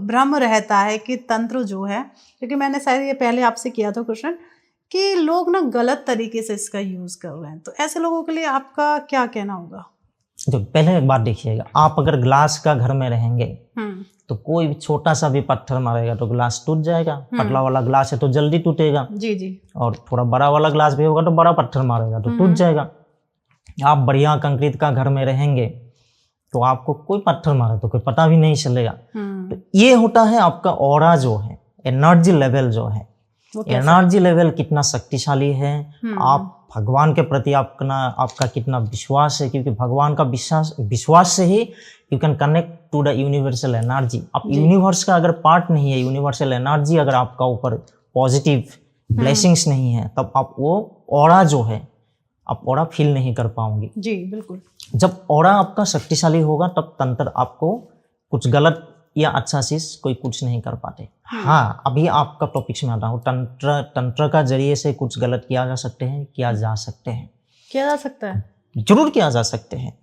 भ्रम रहता है कि तंत्र जो है, क्योंकि मैंने शायद ये पहले आपसे किया था क्वेश्चन कि लोग ना गलत तरीके से इसका यूज कर रहे हैं, तो ऐसे लोगों के लिए आपका क्या कहना होगा? तो पहले एक बात देखिएगा, आप अगर ग्लास का घर में रहेंगे तो कोई भी छोटा सा भी पत्थर मारेगा तो ग्लास टूट जाएगा, पतला वाला ग्लास है तो जल्दी टूटेगा जी जी, और थोड़ा बड़ा वाला ग्लास भी होगा तो बड़ा पत्थर मारेगा तो टूट जाएगा। आप बढ़िया कंक्रीट का घर में रहेंगे तो आपको कोई पत्थर मारे तो कोई पता भी नहीं चलेगा। तो ये होता है आपका ऑरा जो है, एनर्जी लेवल जो है, एनर्जी लेवल कितना शक्तिशाली है, आप भगवान के प्रति आपका कितना विश्वास है, क्योंकि भगवान का विश्वास से ही you can connect to the universal energy. आप यूनिवर्स का अगर पार्ट नहीं है, यूनिवर्सल एनर्जी अगर आपका ऊपर पॉजिटिव ब्लेसिंग्स नहीं है, तब आप वो ऑरा जो है आप ऑरा फील नहीं कर पाओगे। जी बिल्कुल। जब ऑरा आपका शक्तिशाली होगा तब तंत्र आपको कुछ गलत या अच्छा चीज कोई कुछ नहीं कर पाते। हाँ, अभी आपका टॉपिक्स में आता हूँ, तंत्र का जरिए से कुछ गलत किया जा सकते हैं, किया जा सकते हैं, किया जा सकता है, जरूर किया जा सकते हैं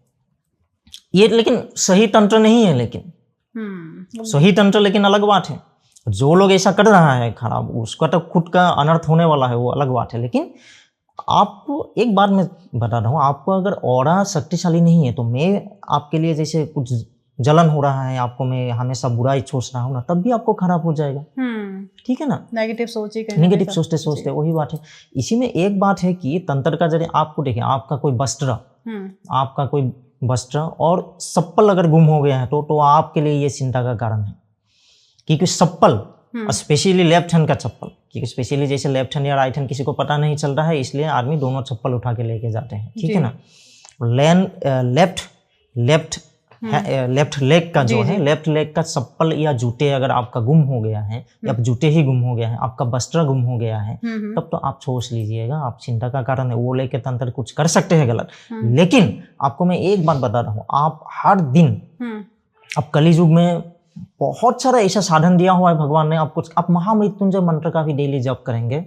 ये, लेकिन सही तंत्र नहीं है। लेकिन सही तंत्र लेकिन अलग बात है, जो लोग ऐसा कर रहा है खराब, उसका तो खुद का अनर्थ होने वाला है, वो अलग बात है। लेकिन आपको एक बात मैं बता रहा हूँ, आपको अगर ऑरा शक्तिशाली नहीं है तो मैं आपके लिए जैसे कुछ जलन हो रहा है, आपको मैं हमेशा बुराई सोच रहा हूँ ना, तब भी आपको खराब हो जाएगा। ठीक है ना, नेगेटिव सोचते सोचते वही बात है। इसी में एक बात है कि तंत्र का जरिए आपको देखिए, आपका कोई वस्त्र और चप्पल अगर गुम हो गया है तो आपके लिए ये चिंता का कारण है, क्योंकि चप्पल स्पेशली लेफ्ट हैंड का चप्पल, क्योंकि स्पेशली जैसे लेफ्ट हैंड या राइट हैंड किसी को पता नहीं चल रहा है, इसलिए आदमी दोनों चप्पल उठा के लेके जाते हैं। ठीक है ना, लेफ्ट लेग का जो है, लेफ्ट लेग का चप्पल या जूते अगर आपका गुम हो गया है, या जूते ही गुम हो गया है, आपका वस्त्र गुम हो गया है, तब तो आप सोच लीजिएगा, आप चिंता का कारण है, वो लेके तंत्र कुछ कर सकते हैं गलत। लेकिन आपको मैं एक बात बता रहा हूँ, आप हर दिन, अब कली युग में बहुत सारा ऐसा साधन दिया हुआ है भगवान ने आपको, आप महामृत्युंजय मंत्र का भी डेली जप करेंगे,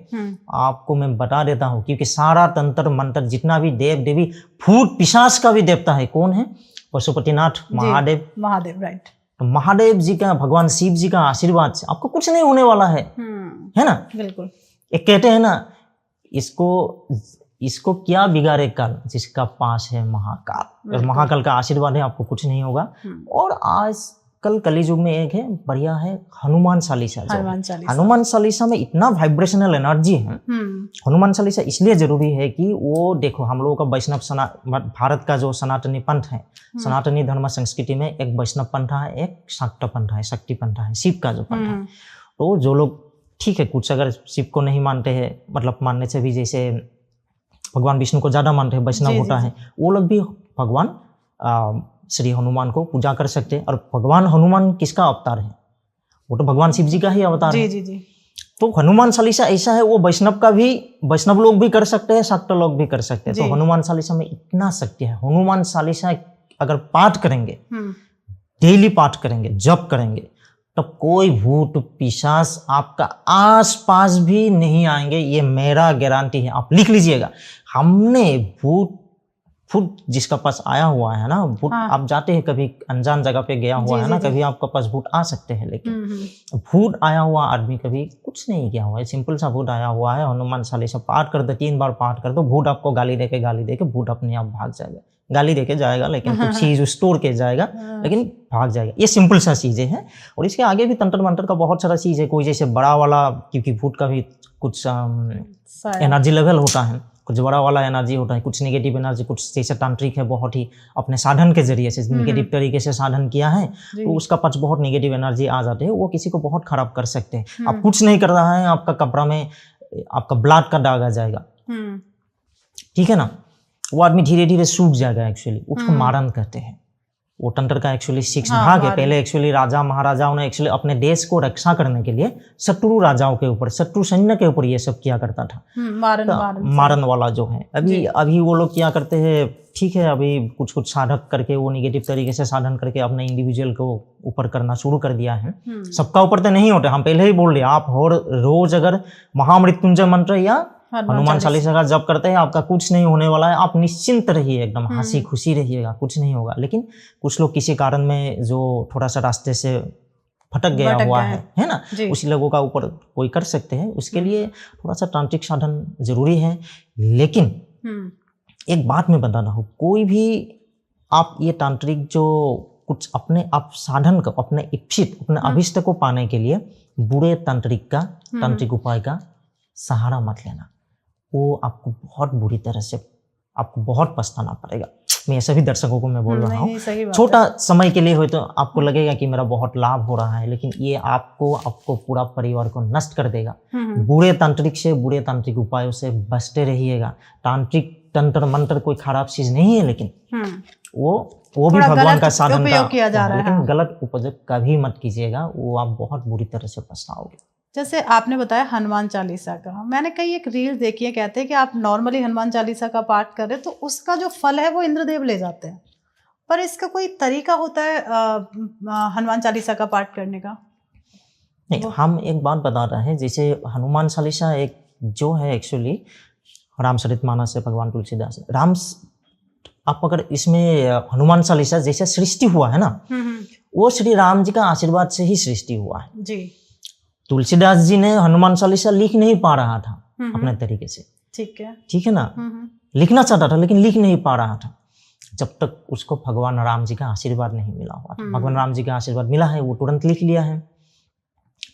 आपको मैं बता देता हूँ, क्योंकि सारा तंत्र मंत्र जितना भी देव देवी, भूत पिशाच का भी देवता है, कौन है? पशुपतिनाथ महादेव, राइट। तो महादेव जी का, भगवान शिव जी का आशीर्वाद से आपको कुछ नहीं होने वाला है ना? बिल्कुल। एक कहते हैं ना, इसको क्या बिगाड़े काल, जिसका पास है महाकाल, और महाकाल का आशीर्वाद है, आपको कुछ नहीं होगा। और आज कल कलियुग में एक है बढ़िया है हनुमान चालीसा। हनुमान चालीसा में इतना वाइब्रेशनल एनर्जी है। हनुमान चालीसा इसलिए जरूरी है कि वो देखो, हम लोगों का वैष्णव भारत का जो सनातनी पंथ है, सनातनी धर्म संस्कृति में एक वैष्णव पंथा है, एक शाक्त पंथा है, शक्ति पंथा है, शिव का जो पंथा है। तो जो लोग, ठीक है, कुछ अगर शिव को नहीं मानते हैं, मतलब मानने से भी जैसे भगवान विष्णु को ज्यादा मानते हैं, वैष्णव होता है, वो लोग भी भगवान श्री हनुमान को पूजा कर सकते हैं। और भगवान हनुमान किसका अवतार है? वो तो भगवान शिव जी का ही अवतार है। जी। तो हनुमान चालीसा ऐसा है, वो वैष्णव लोग भी कर सकते हैं, शाक्त लोग भी कर सकते हैं। तो हनुमान चालीसा में इतना शक्ति है। हनुमान चालीसा अगर पाठ करेंगे, डेली पाठ करेंगे, जप करेंगे, तब कोई भूत पिशाच आपका आसपास भी नहीं आएंगे, ये मेरा गारंटी है। आप लिख लीजिएगा, हमने भूत जिसका पास आया हुआ है ना, भूत, आप जाते हैं कभी अनजान जगह पे गया हुआ है ना, कभी आपका पास भूत आ सकते हैं, लेकिन भूत आया हुआ आदमी कभी कुछ नहीं किया हुआ है, सिंपल सा भूत आया हुआ है, हनुमान चालीसा पाठ कर दो, 3 बार पाठ कर दो, भूत आपको गाली देके भूत अपने आप भाग जाएगा। गाली देके जाएगा, लेकिन कुछ चीज स्टोर के जाएगा, लेकिन भाग जाएगा। ये सिंपल सा चीजें हैं। और इसके आगे भी तंत्र मंत्र का बहुत सारा चीज है। कोई जैसे बड़ा वाला, क्योंकि फूड का भी कुछ एनर्जी लेवल होता है, कुछ बड़ा वाला एनर्जी होता है, कुछ नेगेटिव एनर्जी, कुछ जैसे तांत्रिक है बहुत ही अपने साधन के जरिए से नेगेटिव तरीके से साधन किया है तो उसका पक्ष बहुत नेगेटिव एनर्जी आ जाते हैं, वो किसी को बहुत खराब कर सकते हैं। आप कुछ नहीं कर रहा है, आपका कपड़ा में आपका ब्लड का दाग आ जाएगा, ठीक है ना, वो आदमी धीरे धीरे सूख जाएगा। एक्चुअली उसको मारन कहते हैं। वो तंत्र का एक्चुअली 6 भाग है। पहले एक्चुअली राजा महाराजाओं ने एक्चुअली अपने देश को रक्षा करने के लिए शत्रु राजाओं के ऊपर, शत्रु सैन्य के ऊपर ये सब किया करता था। मारन वाला जो है। अभी वो लोग क्या करते हैं, ठीक है, अभी कुछ कुछ साधक करके वो निगेटिव तरीके से साधन करके अपने इंडिविजुअल को ऊपर करना शुरू कर दिया है। सबका ऊपर तो नहीं होता, हम पहले ही बोल रहे, आप रोज अगर महामृत्युंजय मंत्र या हनुमान चालीसा का जप करते हैं, आपका कुछ नहीं होने वाला है। आप निश्चिंत रहिए, एकदम हंसी खुशी रहिएगा, कुछ नहीं होगा। लेकिन कुछ लोग किसी कारण में जो थोड़ा सा रास्ते से भटक गया हुआ है ना, उसी लोगों का ऊपर कोई कर सकते हैं। उसके लिए थोड़ा सा तांत्रिक साधन जरूरी है। लेकिन एक बात मैं बताना हूँ, कोई भी आप ये तांत्रिक जो कुछ अपने आप साधन को, अपने इच्छित, अपने अभिष्ट को पाने के लिए बुरे तांत्रिक उपाय का सहारा मत लेना। वो आपको बहुत बुरी तरह से, आपको बहुत पछताना पड़ेगा। मैं सभी दर्शकों को मैं बोल रहा हूँ, छोटा समय के लिए हो तो आपको लगेगा कि मेरा बहुत लाभ हो रहा है, लेकिन ये आपको पूरा परिवार को नष्ट कर देगा। बुरे तांत्रिक से, बुरे तांत्रिक उपायों से बचते रहिएगा। तांत्रिक तंत्र मंत्र कोई खराब चीज नहीं है, लेकिन वो भी भगवान का साधन का किया जा रहा है, लेकिन गलत उपयोग कभी मत कीजिएगा, वो आप बहुत बुरी तरह से पछताओगे। जैसे आपने बताया हनुमान चालीसा का, मैंने कई एक रील देखी है, कहते हैं कि आप नॉर्मली हनुमान चालीसा का पाठ करें तो उसका जो फल है वो इंद्रदेव ले जाते हैं, पर इसका कोई तरीका होता है हनुमान चालीसा का पाठ करने का? नहीं, हम एक बात बता रहे हैं, जैसे हनुमान चालीसा एक जो है एक्चुअली रामचरितमानस से भगवान तुलसीदास आप अगर इसमें हनुमान चालीसा जैसे सृष्टि हुआ है ना, वो श्री राम जी का आशीर्वाद से ही सृष्टि हुआ है जी। तुलसीदास जी ने हनुमान चालीसा लिख नहीं पा रहा था अपने तरीके से, ठीक है ना, लिखना चाहता था लेकिन लिख नहीं पा रहा था, जब तक उसको भगवान राम जी का आशीर्वाद नहीं मिला हुआ था। भगवान राम जी का आशीर्वाद मिला है, वो तुरंत लिख लिया है।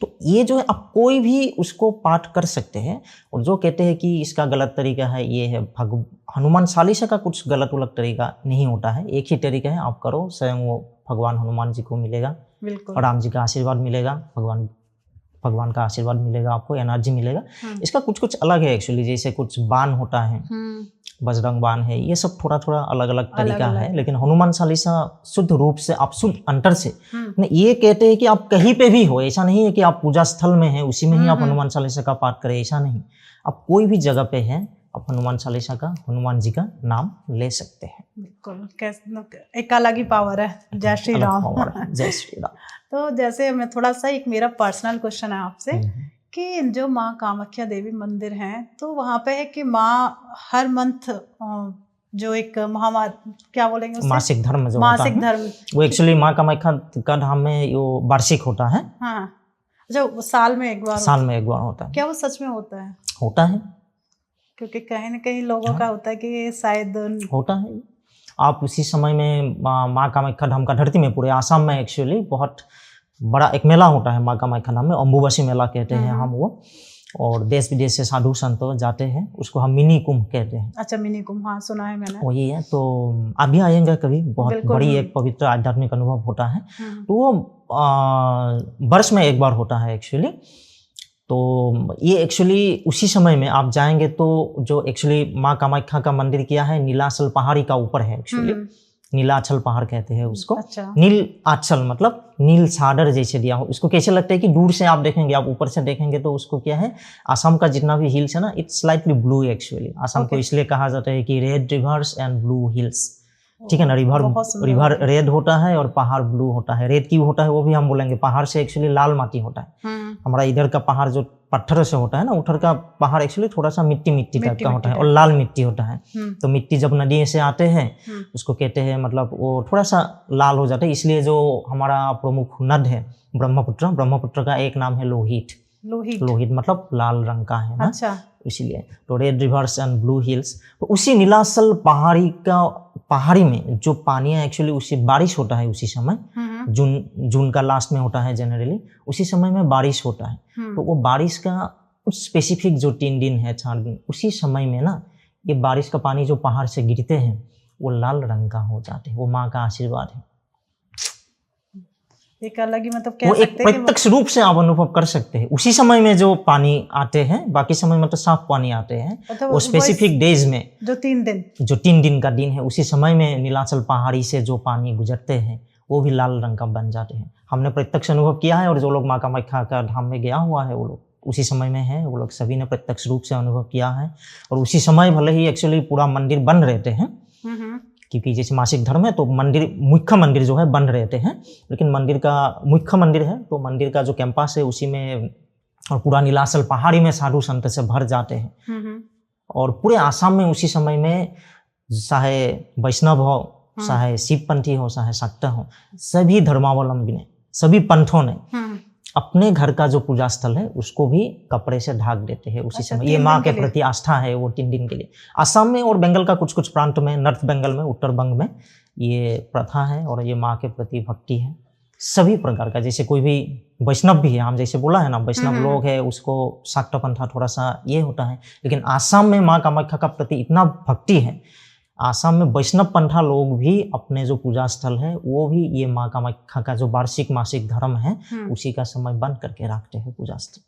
तो ये जो है, आप कोई भी उसको पाठ कर सकते हैं। और जो कहते हैं कि इसका गलत तरीका है, ये है हनुमान चालीसा का कुछ गलत उलट तरीका नहीं होता है, एक ही तरीका है, आप करो, स्वयं वो भगवान हनुमान जी को मिलेगा, राम जी का आशीर्वाद मिलेगा, भगवान का आशीर्वाद मिलेगा, आपको एनर्जी मिलेगा। इसका कुछ कुछ अलग है एक्चुअली, जैसे कुछ बाण होता है, बजरंग बाण है, ये सब थोड़ा थोड़ा अलग अलग तरीका है। लेकिन हनुमान चालीसा शुद्ध रूप से, आप शुद्ध अंतर से, ये कहते हैं कि आप कहीं पे भी हो, ऐसा नहीं है कि आप पूजा स्थल में हैं उसी में ही आप हनुमान चालीसा का पाठ करें, ऐसा नहीं। आप कोई भी जगह पे हैं, आप हनुमान चालीसा का, हनुमान जी का नाम ले सकते हैं। बिल्कुल, एक अलग ही पावर है। जय श्री राम। जय श्री राम। तो जैसे मैं थोड़ा सा, एक मेरा पर्सनल क्वेश्चन है आपसे कि जो माँ कामाख्या देवी मंदिर हैं, तो वहाँ पे है कि माँ हर मंथ जो एक क्या बोलेंगे उसे? मासिक धर्म जो मासिक धर्म, वो एक्चुअली माँ कामाख्या का धाम में वो वार्षिक होता है। हाँ, जो साल में एक बार होता है। क्या वो सच में होता है? होता है, क्योंकि कहीं ना कहीं लोगों का होता है कि शायद होता है। आप उसी समय में माँ कामाख्या धाम का धरती में, पूरे आसाम में एक्चुअली बहुत बड़ा एक मेला होता है माँ कामाख्या धाम में, अम्बुबासी मेला कहते हैं हम वो, और देश विदेश से साधु संत जाते हैं, उसको हम मिनी कुंभ कहते हैं। अच्छा, मिनी कुंभ, हाँ सुना है मैंने। वही है, तो आप भी आएंगे कभी, बहुत बड़ी एक पवित्र आध्यात्मिक अनुभव होता है। तो वो वर्ष में एक बार होता है एक्चुअली। तो ये एक्चुअली उसी समय में आप जाएंगे तो जो एक्चुअली माँ कामाख्या का मंदिर किया है नीलाचल पहाड़ी का ऊपर है एक्चुअली, नीलाचल पहाड़ कहते हैं उसको। अच्छा। नील आंचल मतलब नील सागर जैसे दिया हो, उसको कैसे लगता है कि दूर से आप देखेंगे, आप ऊपर से देखेंगे तो उसको क्या है, आसाम का जितना भी हिल्स है ना, it's slightly blue actually. Assam को इसलिए कहा जाता है कि red reverse and blue hills, ठीक है ना। रिवर रेड होता है और पहाड़ ब्लू होता है। रेड क्यों होता है वो भी हम बोलेंगे, पहाड़ से एक्चुअली लाल माटी होता है। हमारा इधर का पहाड़ जो पत्थर से होता है ना, उधर का पहाड़ एक्चुअली थोड़ा सा मिट्टी टाइप का होता है, और लाल मिट्टी होता है। तो मिट्टी जब नदी से आते हैं उसको कहते हैं, मतलब वो थोड़ा सा लाल हो जाता है, इसलिए जो हमारा प्रमुख नद है ब्रह्मपुत्र का एक नाम है लोहित मतलब लाल रंग का है ना। अच्छा। इसीलिए तो red reverse and blue hills, तो उसी नीलाचल पहाड़ी का पहाड़ी में जो पानी है एक्चुअली उसी बारिश होता है उसी समय, जून का लास्ट में होता है जनरली, उसी समय में बारिश होता है। तो वो बारिश का कुछ स्पेसिफिक जो 3 दिन है 4 दिन, उसी समय में ना ये बारिश का पानी जो पहाड़ से गिरते हैं वो लाल रंग का हो जाते हैं। वो माँ का आशीर्वाद है। एक अलग ही मतलब कह वो एक सकते हैं प्रत्यक्ष रूप से आप अनुभव कर सकते हैं। उसी समय में जो पानी आते हैं, बाकी समय में तो साफ पानी आते हैं, मतलब वो स्पेसिफिक डेज में जो 3 दिन का दिन है, उसी समय में नीलाचल पहाड़ी से जो पानी गुजरते हैं वो भी लाल रंग का बन जाते हैं। हमने प्रत्यक्ष अनुभव किया है, और जो लोग माँ कामाख्या का धाम में गया हुआ है वो लोग उसी समय में है, वो लोग सभी ने प्रत्यक्ष रूप से अनुभव किया है। और उसी समय भले ही एक्चुअली पूरा मंदिर बंद रहते हैं, क्योंकि जैसे मासिक धर्म है तो मंदिर, मुख्य मंदिर जो है बंद रहते हैं, लेकिन मंदिर का मुख्य मंदिर है तो मंदिर का जो कैंपस है उसी में, और पूरा नीलाचल पहाड़ी में साधु संत से भर जाते हैं। और पूरे आसाम में उसी समय में चाहे वैष्णव हो, चाहे शिवपंथी हो, चाहे शाक्त हो, सभी धर्मावलंबी ने, सभी पंथों ने अपने घर का जो पूजा स्थल है उसको भी कपड़े से ढक देते हैं उसी समय। ये माँ के प्रति आस्था है वो 3 दिन के लिए। असम में और बंगाल का कुछ प्रांत में, नॉर्थ बंगाल में, उत्तर बंग में ये प्रथा है, और ये माँ के प्रति भक्ति है सभी प्रकार का। जैसे कोई भी वैष्णव भी है, हम जैसे बोला है ना, वैष्णव लोग है उसको शाक्त पंथा थोड़ा सा ये होता है, लेकिन आसाम में माँ कामाख्या का प्रति इतना भक्ति है। आसाम में वैष्णव पंथा लोग भी अपने जो पूजा स्थल है वो भी ये माँ कामाख्या का जो वार्षिक मासिक धर्म है उसी का समय बंद करके रखते हैं पूजा स्थल।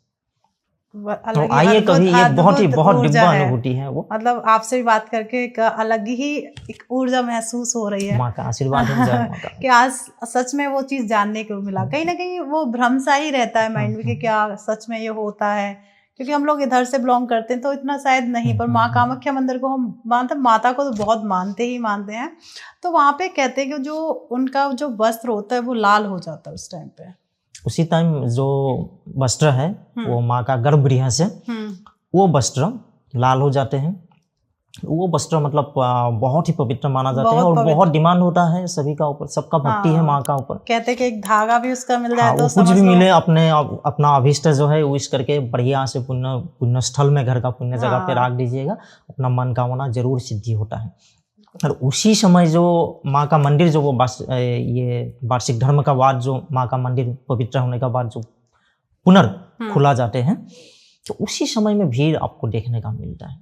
तो आइए कभी, ये बहुत दिव्य अनुभूति है वो। मतलब आपसे भी बात करके एक अलग ही एक ऊर्जा महसूस हो रही है। माँ का आशीर्वाद है, जय माँ का। कि आज सच में वो चीज जानने को मिला। कहीं ना कहीं वो भ्रम सा ही रहता है माइंड में कि क्या सच में ये होता है, क्योंकि हम लोग इधर से बिलोंग करते हैं तो इतना शायद नहीं, पर माँ कामाख्या मंदिर को हम मानते, माता को तो बहुत मानते हैं। तो वहाँ पे कहते हैं कि जो उनका जो वस्त्र होता है वो लाल हो जाता है उस टाइम पे। उसी टाइम जो वस्त्र है वो माँ का गर्भगृह से वो वस्त्र लाल हो जाते हैं। वो वस्त्र मतलब बहुत ही पवित्र माना जाता है, और बहुत डिमांड होता है सभी का ऊपर, सबका भक्ति है माँ का ऊपर। कहते हैं कि एक धागा भी उसका मिल जाए तो कुछ भी मिले, अपना अभिष्ट जो है विश करके बढ़िया से पुण्य स्थल में, घर का पुण्य जगह पे रख दीजिएगा, अपना मन कामना जरूर सिद्धि होता है। और उसी समय जो माँ का मंदिर जो वो ये वार्षिक धर्म का बाद जो माँ का मंदिर पवित्र होने का बाद जो खुला जाते हैं, तो उसी समय में भीड़ आपको देखने का मिलता है।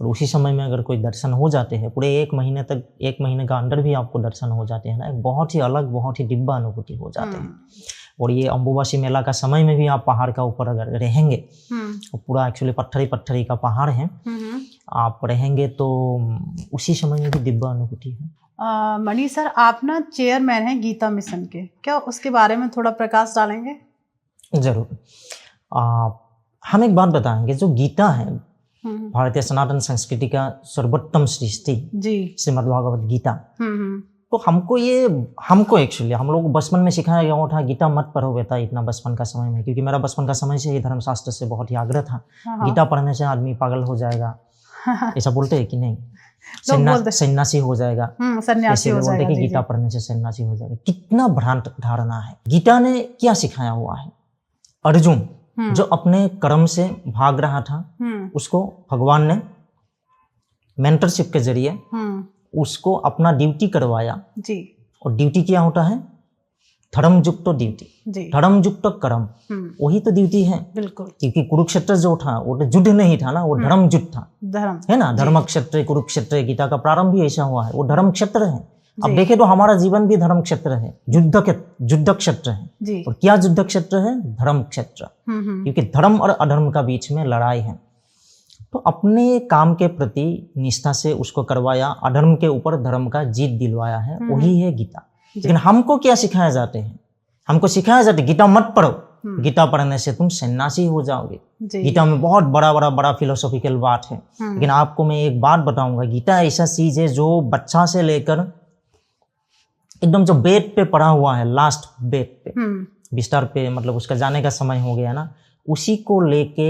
और उसी समय में अगर कोई दर्शन हो जाते हैं, पूरे 1 महीने तक, 1 महीने का अंदर भी आपको दर्शन हो जाते हैं ना, एक बहुत ही अलग, बहुत ही दिव्य अनुभूति हो जाते हैं। और ये अम्बुबासी मेला का समय में भी आप पहाड़ का ऊपर अगर रहेंगे, तो पूरा एक्चुअली पत्थरी का पहाड़ है, आप रहेंगे तो उसी समय में भी दिव्य अनुभूति है। मणि सर, आप ना चेयरमैन हैं गीता मिशन के, क्या उसके बारे में थोड़ा प्रकाश डालेंगे? जरूर। हम एक बात बताएंगे, जो गीता है भारतीय सनातन संस्कृति का सर्वोत्तम सृष्टि श्रीमद्भागवत गीता, तो हमको एक्चुअली हम लोग बचपन में सिखाया गया था गीता मत पढ़ो बेटा इतना, बचपन का समय में, क्योंकि मेरा बचपन का समय से ही धर्मशास्त्र से बहुत ही आग्रह था। गीता पढ़ने से आदमी पागल हो जाएगा, ऐसा बोलते हैं कि नहीं, सन्यासी हो जाएगा, सन्यासी हो जाएगा, कि गीता पढ़ने से सन्यासी हो जाएगा। कितना भ्रांत धारणा है। गीता ने क्या सिखाया हुआ है? अर्जुन जो अपने कर्म से भाग रहा था, उसको भगवान ने मेंटरशिप के जरिए उसको अपना ड्यूटी करवाया जी। और ड्यूटी क्या होता है? धर्मयुक्त ड्यूटी, धर्मयुक्त कर्म, वही तो ड्यूटी है। बिल्कुल। क्योंकि कुरुक्षेत्र जो था वो तो युद्ध नहीं था ना, वो धर्म युद्ध था, है ना। धर्म क्षेत्र कुरुक्षेत्र, गीता का प्रारंभ भी ऐसा हुआ है, वो धर्म क्षेत्र है। अब देखे तो हमारा जीवन भी धर्म क्षेत्र है, युद्ध क्षेत्र है। और क्या युद्ध क्षेत्र है? धर्म क्षेत्र, क्योंकि धर्म और अधर्म का बीच में लड़ाई है। तो अपने काम के प्रति निष्ठा से उसको करवाया, अधर्म के ऊपर धर्म का जीत दिलवाया है, वही है गीता। लेकिन हमको क्या सिखाया जाते हैं? हमको सिखाया जाता है गीता मत पढ़ो, गीता पढ़ने से तुम सन्यासी हो जाओगे। गीता में बहुत बड़ा फिलोसॉफिकल बात है। लेकिन आपको मैं एक बात बताऊंगा, गीता ऐसा चीज है जो बच्चा से लेकर एकदम जो बेड पे पड़ा हुआ है, लास्ट बेड पे, बिस्तर पे, मतलब उसका जाने का समय हो गया ना, उसी को लेके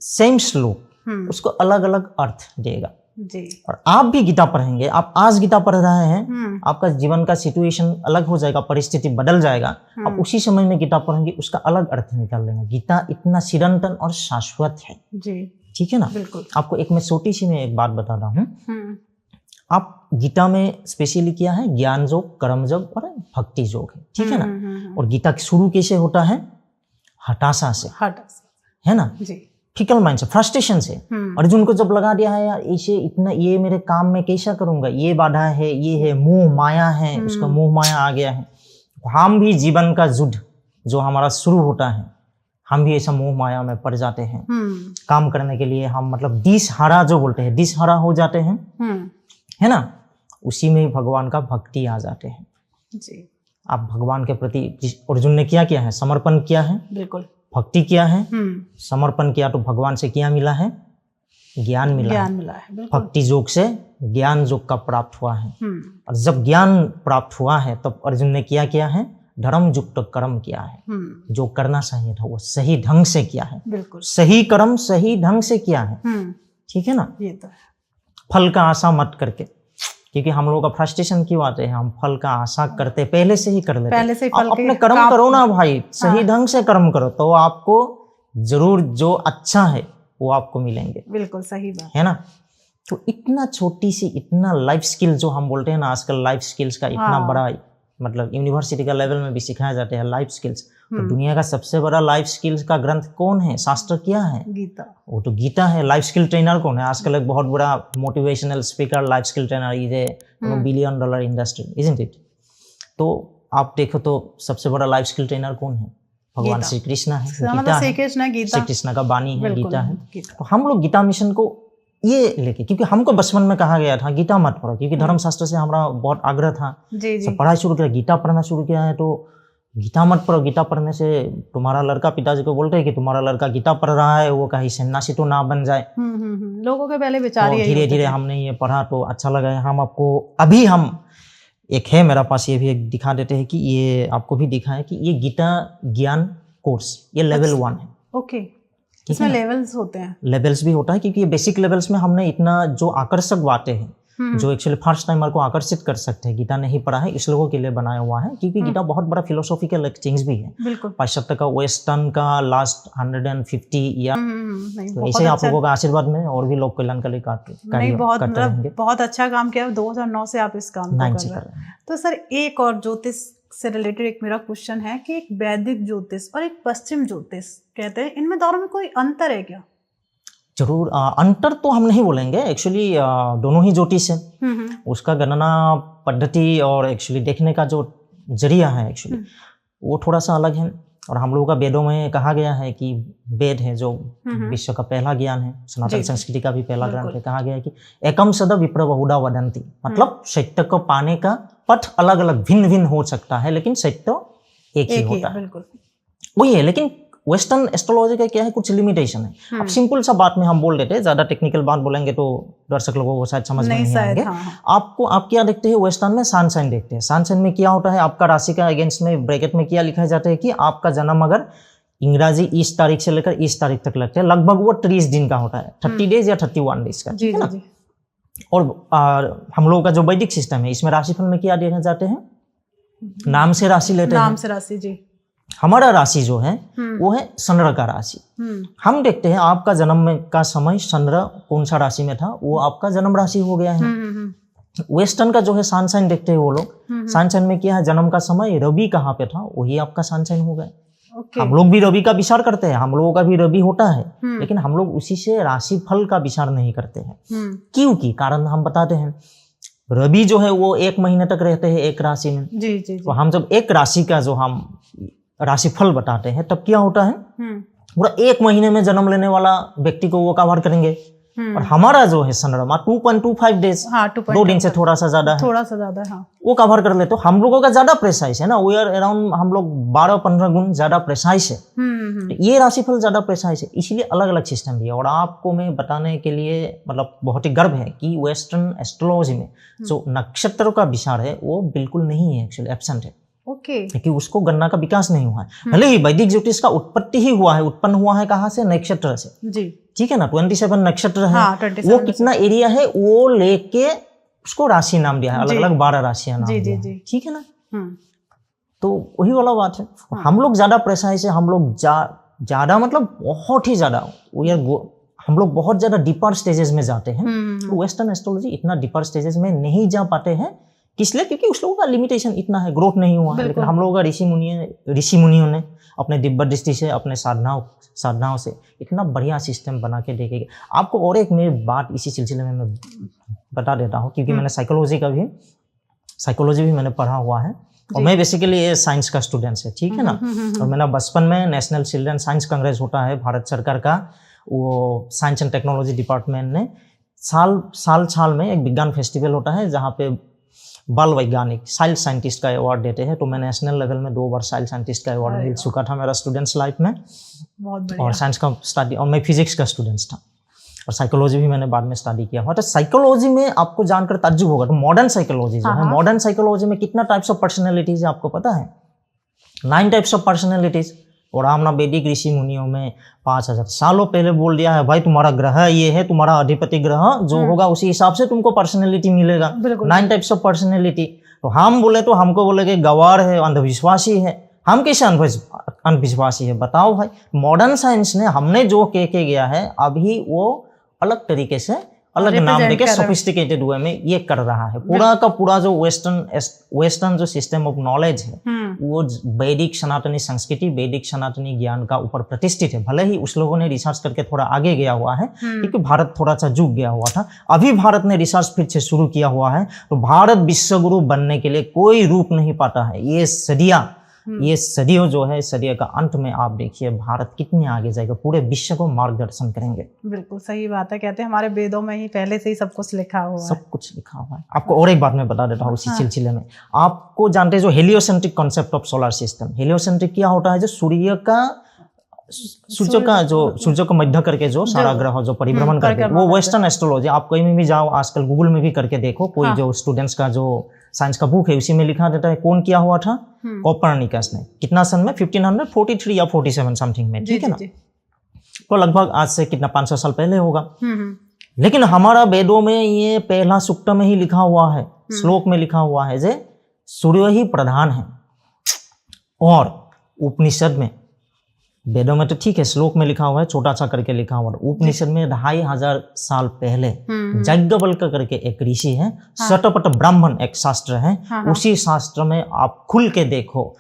सेम श्लोक उसको अलग अलग अर्थ देगा जी। और आप भी गीता पढ़ेंगे, आप आज गीता पढ़ रहे हैं, आपका जीवन का सिचुएशन अलग हो जाएगा, परिस्थिति बदल जाएगा, आप उसी समय में गीता पढ़ेंगे, उसका अलग अर्थ निकाल लेंगे। गीता इतना चिरंतन और शाश्वत है जी, ठीक है ना। बिल्कुल। आपको एक मैं छोटी सी मैं एक बात बताता हूँ। आप गीता में स्पेशली किया है ज्ञान योग, कर्म योग और भक्ति योग है, ठीक है ना। और गीता शुरू कैसे होता है? हताशा से, है ना, फिकल माइंड से, फ्रस्ट्रेशन से। अर्जुन को जब लगा दिया है यार इसे इतना, ये मेरे काम में कैसा करूंगा, ये बाधा है, ये है, मोह माया है, उसका मोह माया आ गया है। हम भी जीवन का युद्ध जो हमारा शुरू होता है, हम भी ऐसा मोह माया में पड़ जाते हैं। काम करने के लिए हम मतलब दिशहारा जो बोलते हैं, दिशहारा हो जाते हैं, है ना। उसी में भगवान का भक्ति आ जाते हैं जी। आप भगवान के प्रति, अर्जुन ने क्या किया है? समर्पण किया है, बिल्कुल। भक्ति किया है, समर्पण किया, तो भगवान से क्या मिला है? ज्ञान मिला है। भक्ति योग से ज्ञान योग का प्राप्त हुआ है। और जब ज्ञान प्राप्त हुआ है तब अर्जुन ने क्या किया है? धर्म युक्त कर्म किया है। जो करना चाहिए था वो सही ढंग से किया है, बिल्कुल। सही कर्म सही ढंग से किया है, ठीक है ना। ये तो है। फल का आशा मत करके, क्योंकि हम लोगों का फ्रस्ट्रेशन क्यों आते हैं? हम फल का आशा करते, पहले से ही कर लेते। पहले से आप अपने कर्म करो ना भाई, सही ढंग से कर्म करो तो आपको जरूर जो अच्छा है वो आपको मिलेंगे। बिल्कुल सही बात है ना। तो इतना छोटी सी, इतना लाइफ स्किल जो हम बोलते हैं ना आजकल, लाइफ स्किल्स का इतना बड़ा मतलब यूनिवर्सिटी का लेवल में भी सिखाया जाता है लाइफ स्किल्स। तो दुनिया का सबसे बड़ा लाइफ स्किल्स का ग्रंथ कौन है? शास्त्र क्या है? गीता। वो तो गीता है। लाइफ स्किल ट्रेनर कौन है? आजकल एक बहुत बड़ा motivational speaker, life skill trainer, is $1 billion industry, isn't it. तो आप देखो तो सबसे बड़ा लाइफ स्किल ट्रेनर कौन है? भगवान श्री कृष्ण है, गीता है, श्री कृष्ण का वाणी है, गीता है। तो हम लोग गीता मिशन को ये लेके, क्योंकि हमको बचपन में कहा गया था गीता मत पढ़ो, क्योंकि धर्मशास्त्र से हमारा बहुत आग्रह था, सब पढ़ाई शुरू किया, गीता पढ़ना शुरू किया है। तो गीता मत पढ़ो, गीता पढ़ने से तुम्हारा लड़का, पिताजी को बोलते हैं कि तुम्हारा लड़का गीता पढ़ रहा है, वो कहीं सन्यासी तो ना बन जाए। लोगों के पहले विचार यही। धीरे धीरे हमने ये पढ़ा तो अच्छा लगा है। हम आपको अभी हम एक है मेरा पास, ये भी एक दिखा देते हैं कि ये आपको भी दिखा है कि ये गीता ज्ञान कोर्स, ये लेवल 1 है। ओके, इसमें लेवल्स होते हैं। लेवल्स भी होता है क्योंकि ये बेसिक लेवल्स में हमने इतना जो आकर्षक बातें हैं, जो एक्चुअली फर्स्ट टाइमर को आकर्षित कर सकते हैं, गीता नहीं पढ़ा है, इस लोगों के लिए बनाया हुआ है। क्योंकि गीता बहुत बड़ा फिलोसॉफिकल एक्सचेंज भी है, पाश्चात्य का, वेस्टर्न का लास्ट 150 ईयर। तो ऐसे आप लोगों का आशीर्वाद में और भी लोग कल्याणकारी कार्य करते रहेंगे। बहुत अच्छा काम किया, 2009 से आप इस काम कर रहे हैं। तो सर एक और ज्योतिष से रिलेटेड एक मेरा क्वेश्चन है कि एक वैदिक ज्योतिष और एक पश्चिम ज्योतिष कहते हैं, इनमें दोनों में कोई अंतर है क्या? जरूर अंतर तो हम नहीं बोलेंगे, एक्चुअली दोनों ही ज्योतिष है। उसका गणना पद्धति और एक्चुअली देखने का जो जरिया है एक्चुअली वो थोड़ा सा अलग है। और हम लोगों का वेदों में कहा गया है कि वेद है जो विश्व का पहला ज्ञान है, सनातन संस्कृति का भी पहला ग्रंथ है। कहा गया है कि एकम सद विप्र बहुधा वदंती, मतलब सत्य को पाने का पथ अलग अलग भिन्न भिन्न हो सकता है, लेकिन सत्य एक ही होता है, वही है। लेकिन वेस्टर्न एस्ट्रोलॉजी का क्या है, कुछ लिमिटेशन है। अब सिंपल सा बात में हम बोल देते हैं, ज्यादा टेक्निकल बात बोलेंगे तो दर्शक लोगों को शायद समझ में नहीं आएंगे। आपको आप क्या देखते हैं, वेस्टर्न में सन साइन देखते हैं। सन साइन में क्या होता है, आपका राशि का अगेंस्ट में ब्रैकेट में क्या लिखा जाता है कि आपका जन्म अगर इंग्राजी इस तारीख से लेकर इस तारीख तक लगता है, लगभग वो 30 दिन का होता है, 30 डेज या 31 डेज का, ठीक है ना। और हम लोगों का जो वैदिक सिस्टम है, इसमें राशिफल में क्या देखे जाते हैं, नाम से राशि लेते हैं। नाम से राशि, जी। हमारा राशि जो है वो है चंद्र का राशि। हम देखते हैं आपका जन्म में का समय चंद्र कौन सा राशि में था, वो आपका जन्म राशि हो गया है। वेस्टर्न का जो है सन साइन देखते हैं वो लोग। सन साइन में क्या है, जन्म का समय रवि कहाँ पे था, वही आपका सन साइन हो गया। हम लोग भी रवि का विचार करते हैं, हम लोगों का भी रवि होता है, लेकिन हम लोग उसी से राशि फल का विचार नहीं करते हैं। क्योंकि कारण हम बताते हैं, रवि जो है वो 1 महीने तक रहते हैं एक राशि में। जी, जी, जी। तो हम जब एक राशि का जो हम राशिफल बताते हैं तब क्या होता है, पूरा 1 महीने में जन्म लेने वाला व्यक्ति को वो कवर करेंगे। और हमारा जो है चंद्रमा 2.25 डेज, 2 दिन से थोड़ा सा ज्यादा है, वो कवर कर ले। तो हम लोगों का ज्यादा प्रेसाइज है ना, वी आर अराउंड, हम लोग 12-15 गुण ज्यादा प्रेसाइज है। तो ये राशिफल ज्यादा प्रेसाइज है, इसलिए अलग अलग सिस्टम भी है। और आपको मैं बताने के लिए मतलब बहुत ही गर्व है कि वेस्टर्न एस्ट्रोलॉजी में जो नक्षत्र का विचार है वो बिल्कुल नहीं है, एक्चुअली एब्सेंट है। क्योंकि उसको गणना का विकास नहीं हुआ है। भले ही वैदिक ज्योतिष का उत्पत्ति ही हुआ है, उत्पन्न हुआ है कहाँ से, नक्षत्र से, जी, ठीक है ना। 27 नक्षत्र है। वो कितना एरिया है वो लेके उसको राशि नाम दिया है, अलग अलग 12 राशियां नाम दिया है, ठीक है ना। तो वही वाला बात है। हम लोग ज्यादा प्रेसाइज है, हम लोग ज्यादा मतलब बहुत ही ज्यादा, हम लोग बहुत ज्यादा डीपर स्टेजेस में जाते हैं, तो वेस्टर्न एस्ट्रोलॉजी इतना डीपर स्टेजेस में नहीं जा पाते हैं। किस लिए? क्योंकि उस लोगों का लिमिटेशन इतना है, ग्रोथ नहीं हुआ है। लेकिन हम लोगों का ऋषि मुनियों ने अपने दिव्य दृष्टि से, अपने साधनाओं से इतना बढ़िया सिस्टम बना के देखेगा। आपको और एक मेरी बात इसी सिलसिले में मैं बता देता हूँ, क्योंकि मैंने साइकोलॉजी भी मैंने पढ़ा हुआ है, और मैं बेसिकली ये साइंस का स्टूडेंट है, ठीक है ना। और मैंने बचपन में नेशनल चिल्ड्रन साइंस कांग्रेस होता है भारत सरकार का, वो साइंस एंड टेक्नोलॉजी डिपार्टमेंट ने साल में एक विज्ञान फेस्टिवल होता है जहाँ पे बाल वैज्ञानिक साइल साइंटिस्ट का अवार्ड देते हैं। तो मैं नेशनल लेवल में 2 बार साइल साइंटिस्ट का अवार्ड मिल चुका था मेरा स्टूडेंट्स लाइफ में। और साइंस का स्टडी, और मैं फिजिक्स का स्टूडेंट था, और साइकोलॉजी भी मैंने बाद में स्टडी किया हुआ। तो साइकोलॉजी में आपको जानकर ताज्जुब होगा, तो मॉडर्न साइकोलॉजी जो है, मॉडर्न साइकोलॉजी में कितना टाइप्स ऑफ पर्सनैलिटीज है आपको पता है? 9 टाइप्स ऑफ पर्सनैलिटीज। और हमने वैदिक ऋषि मुनियों में 5000 सालों पहले बोल दिया है, भाई तुम्हारा ग्रह ये है, तुम्हारा अधिपति ग्रह जो होगा उसी हिसाब से तुमको पर्सनैलिटी मिलेगा। 9 टाइप्स ऑफ पर्सनैलिटी। तो हम बोले तो हमको बोले कि गवार है, अंधविश्वासी है। हम कैसे अंधविश्वासी है बताओ भाई? मॉडर्न साइंस ने हमने जो कह के गया है अभी वो अलग तरीके से, अलग नाम देके सोफिस्टिकेटेड वे में ये कर रहा है। पूरा का पूरा जो वेस्टर्न जो सिस्टम ऑफ नॉलेज है वो वैदिक सनातनी संस्कृति, वैदिक सनातनी ज्ञान का ऊपर प्रतिष्ठित है। भले ही उस लोगों ने रिसर्च करके थोड़ा आगे गया हुआ है, क्योंकि भारत थोड़ा सा झुक गया हुआ था। अभी भारत ने रिसर्च फिर से शुरू किया हुआ है। तो भारत विश्व गुरु बनने के लिए कोई रूप नहीं पाता है। ये सदियों जो है, सदियों का अंत में आप देखिए भारत कितने आगे जाएगा, पूरे विश्व को मार्गदर्शन करेंगे। बिल्कुल सही बात है। कहते हैं हमारे वेदों में ही पहले से ही सब कुछ लिखा हुआ है। सब कुछ लिखा हुआ है। आपको और एक बात मैं बता देता हूँ इसी सिलसिले में। आपको जानते हैं जो heliocentric concept of solar system, heliocentric क्या होता है? जो सूर्य को मध्य करके जो सारा ग्रह जो परिभ्रमण करके, वो वेस्टर्न एस्ट्रोलॉजी। आप कहीं भी जाओ आजकल गूगल में भी करके देखो, कोई जो स्टूडेंट्स का जो साइंस का बुक है उसी में लिखा देता है कौन किया हुआ था, कोपरनिकस ने। कितना सन में? 1543 या 47 समथिंग में, ठीक है ना। तो लगभग आज से कितना 500 साल पहले होगा। लेकिन हमारा वेदों में ये पहला सूक्त में ही लिखा हुआ है, श्लोक में लिखा हुआ है जे सूर्य ही प्रधान है। और उपनिषद में, वेदों में तो ठीक है श्लोक में लिखा हुआ है, छोटा सा करके लिखा हुआ है। उपनिषद में 2500 साल पहले याज्ञवल्क्य करके एक ऋषि है, शतपथ ब्राह्मण एक शास्त्र है, उसी शास्त्र में आप खुल के देखो,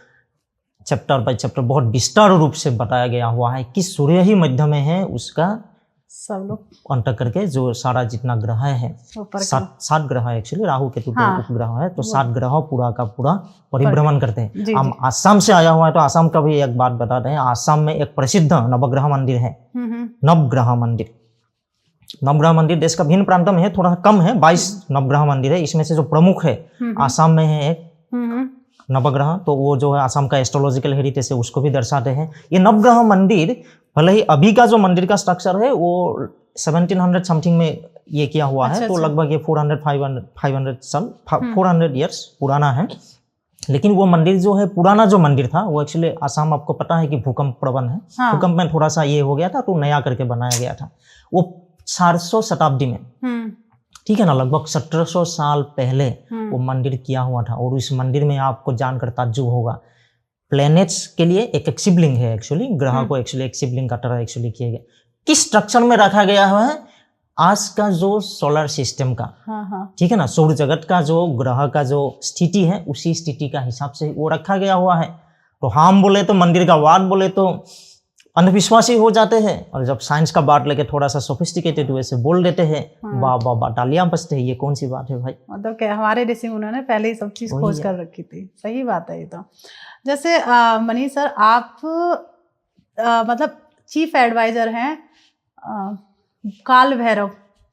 चैप्टर बाय चैप्टर बहुत विस्तार रूप से बताया गया हुआ है कि सूर्य ही मध्य में है, उसका सब लोग अंत करके जो सारा जितना ग्रह है, 7 ग्रह एक्चुअली, राहु केतु उपग्रह है, तो 7 ग्रह पूरा का पूरा परिभ्रमण करते हैं। हम आसाम से आया हुआ है, तो आसाम का भी एक बात बता दें। आसाम में एक प्रसिद्ध नवग्रह मंदिर है, नवग्रह मंदिर। नवग्रह मंदिर देश का भिन्न प्रांत में है, थोड़ा कम है, 22 नवग्रह मंदिर है। इसमें से जो प्रमुख है आसाम में है एक नवग्रह, तो वो जो है आसाम का एस्ट्रोलॉजिकल हेरिटेज है, उसको भी दर्शाते हैं। ये नवग्रह मंदिर, भले ही अभी का जो मंदिर का स्ट्रक्चर है वो 1700 समथिंग में ये किया हुआ है, तो लगभग ये 400 ईयर्स पुराना है। लेकिन वो मंदिर जो है, पुराना जो मंदिर था वो एक्चुअली, आसाम आपको पता है कि भूकंप प्रवण है, भूकंप में थोड़ा सा ये हो गया था, तो नया करके बनाया गया था। वो 400 शताब्दी में, ठीक है ना, लगभग 1700 साल पहले वो मंदिर किया हुआ था। और उस मंदिर में आपको जानकर ताज्जुब होगा, प्लैनेट्स के लिए एक शिवलिंग है एक्चुअली, ग्रह को एक्चुअली एक शिवलिंग का तरह एक्चुअली किया गया। किस स्ट्रक्चर में रखा गया है? आज का जो सोलर सिस्टम का, ठीक है ना, सौर जगत का जो ग्रह का जो स्थिति है, उसी स्थिति का हिसाब से वो रखा गया हुआ है। तो हम बोले तो मंदिर का वाद बोले तो अंधविश्वासी हो जाते हैं, और जब साइंस का बात लेके थोड़ा सा सोफिस्टिकेटेड वे से बोल देते हैं, वाह वाह वाह, तालियां बजते हैं। ये कौन सी बात है भाई? मतलब क्या, हमारे ऋषि उन्होंने पहले ही सब चीज खोज कर रखी थी। सही बात है ये तो। जैसे मनीष सर, आप मतलब चीफ एडवाइजर हैं काल भैरव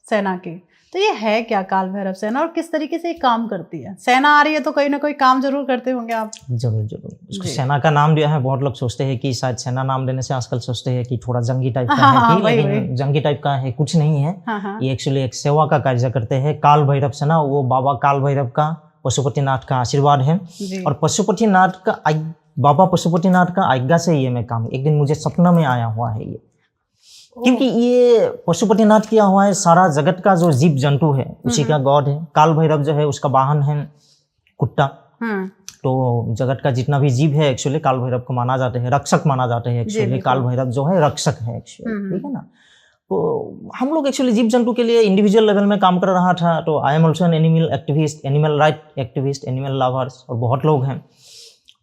सेना के, तो ये है क्या काल भैरव सेना, और किस तरीके से ये काम करती है? सेना आ रही है तो कोई ना कोई काम जरूर करते होंगे आप। जरूर। उसको सेना का नाम दिया है, बहुत लोग सोचते हैं कि शायद सेना नाम देने से आजकल सोचते हैं कि थोड़ा जंगी टाइप का है, लेकिन जंगी टाइप का है कुछ नहीं है। ये एक्चुअली एक सेवा का कार्य करते हैं। काल भैरव सेना, वो बाबा काल भैरव का, पशुपतिनाथ का आशीर्वाद है, और पशुपतिनाथ का, बाबा पशुपतिनाथ का आज्ञा से ये मैं काम, एक दिन मुझे सपना में आया हुआ है ये, क्योंकि ये पशुपतिनाथ किया हुआ है। सारा जगत का जो जीव जंतु है उसी का गॉड है। काल भैरव जो है उसका वाहन है कुत्ता। तो जगत का जितना भी जीव है एक्चुअली काल भैरव को माना जाते हैं, रक्षक माना जाते हैं एक्चुअली। काल भैरव जो है रक्षक है एक्चुअली, ठीक है ना। तो हम लोग एक्चुअली जीव जंतु के लिए इंडिविजुअल लेवल में काम कर रहा था, तो I am also an animal activist, animal right activist, animal lovers, और बहुत लोग हैं।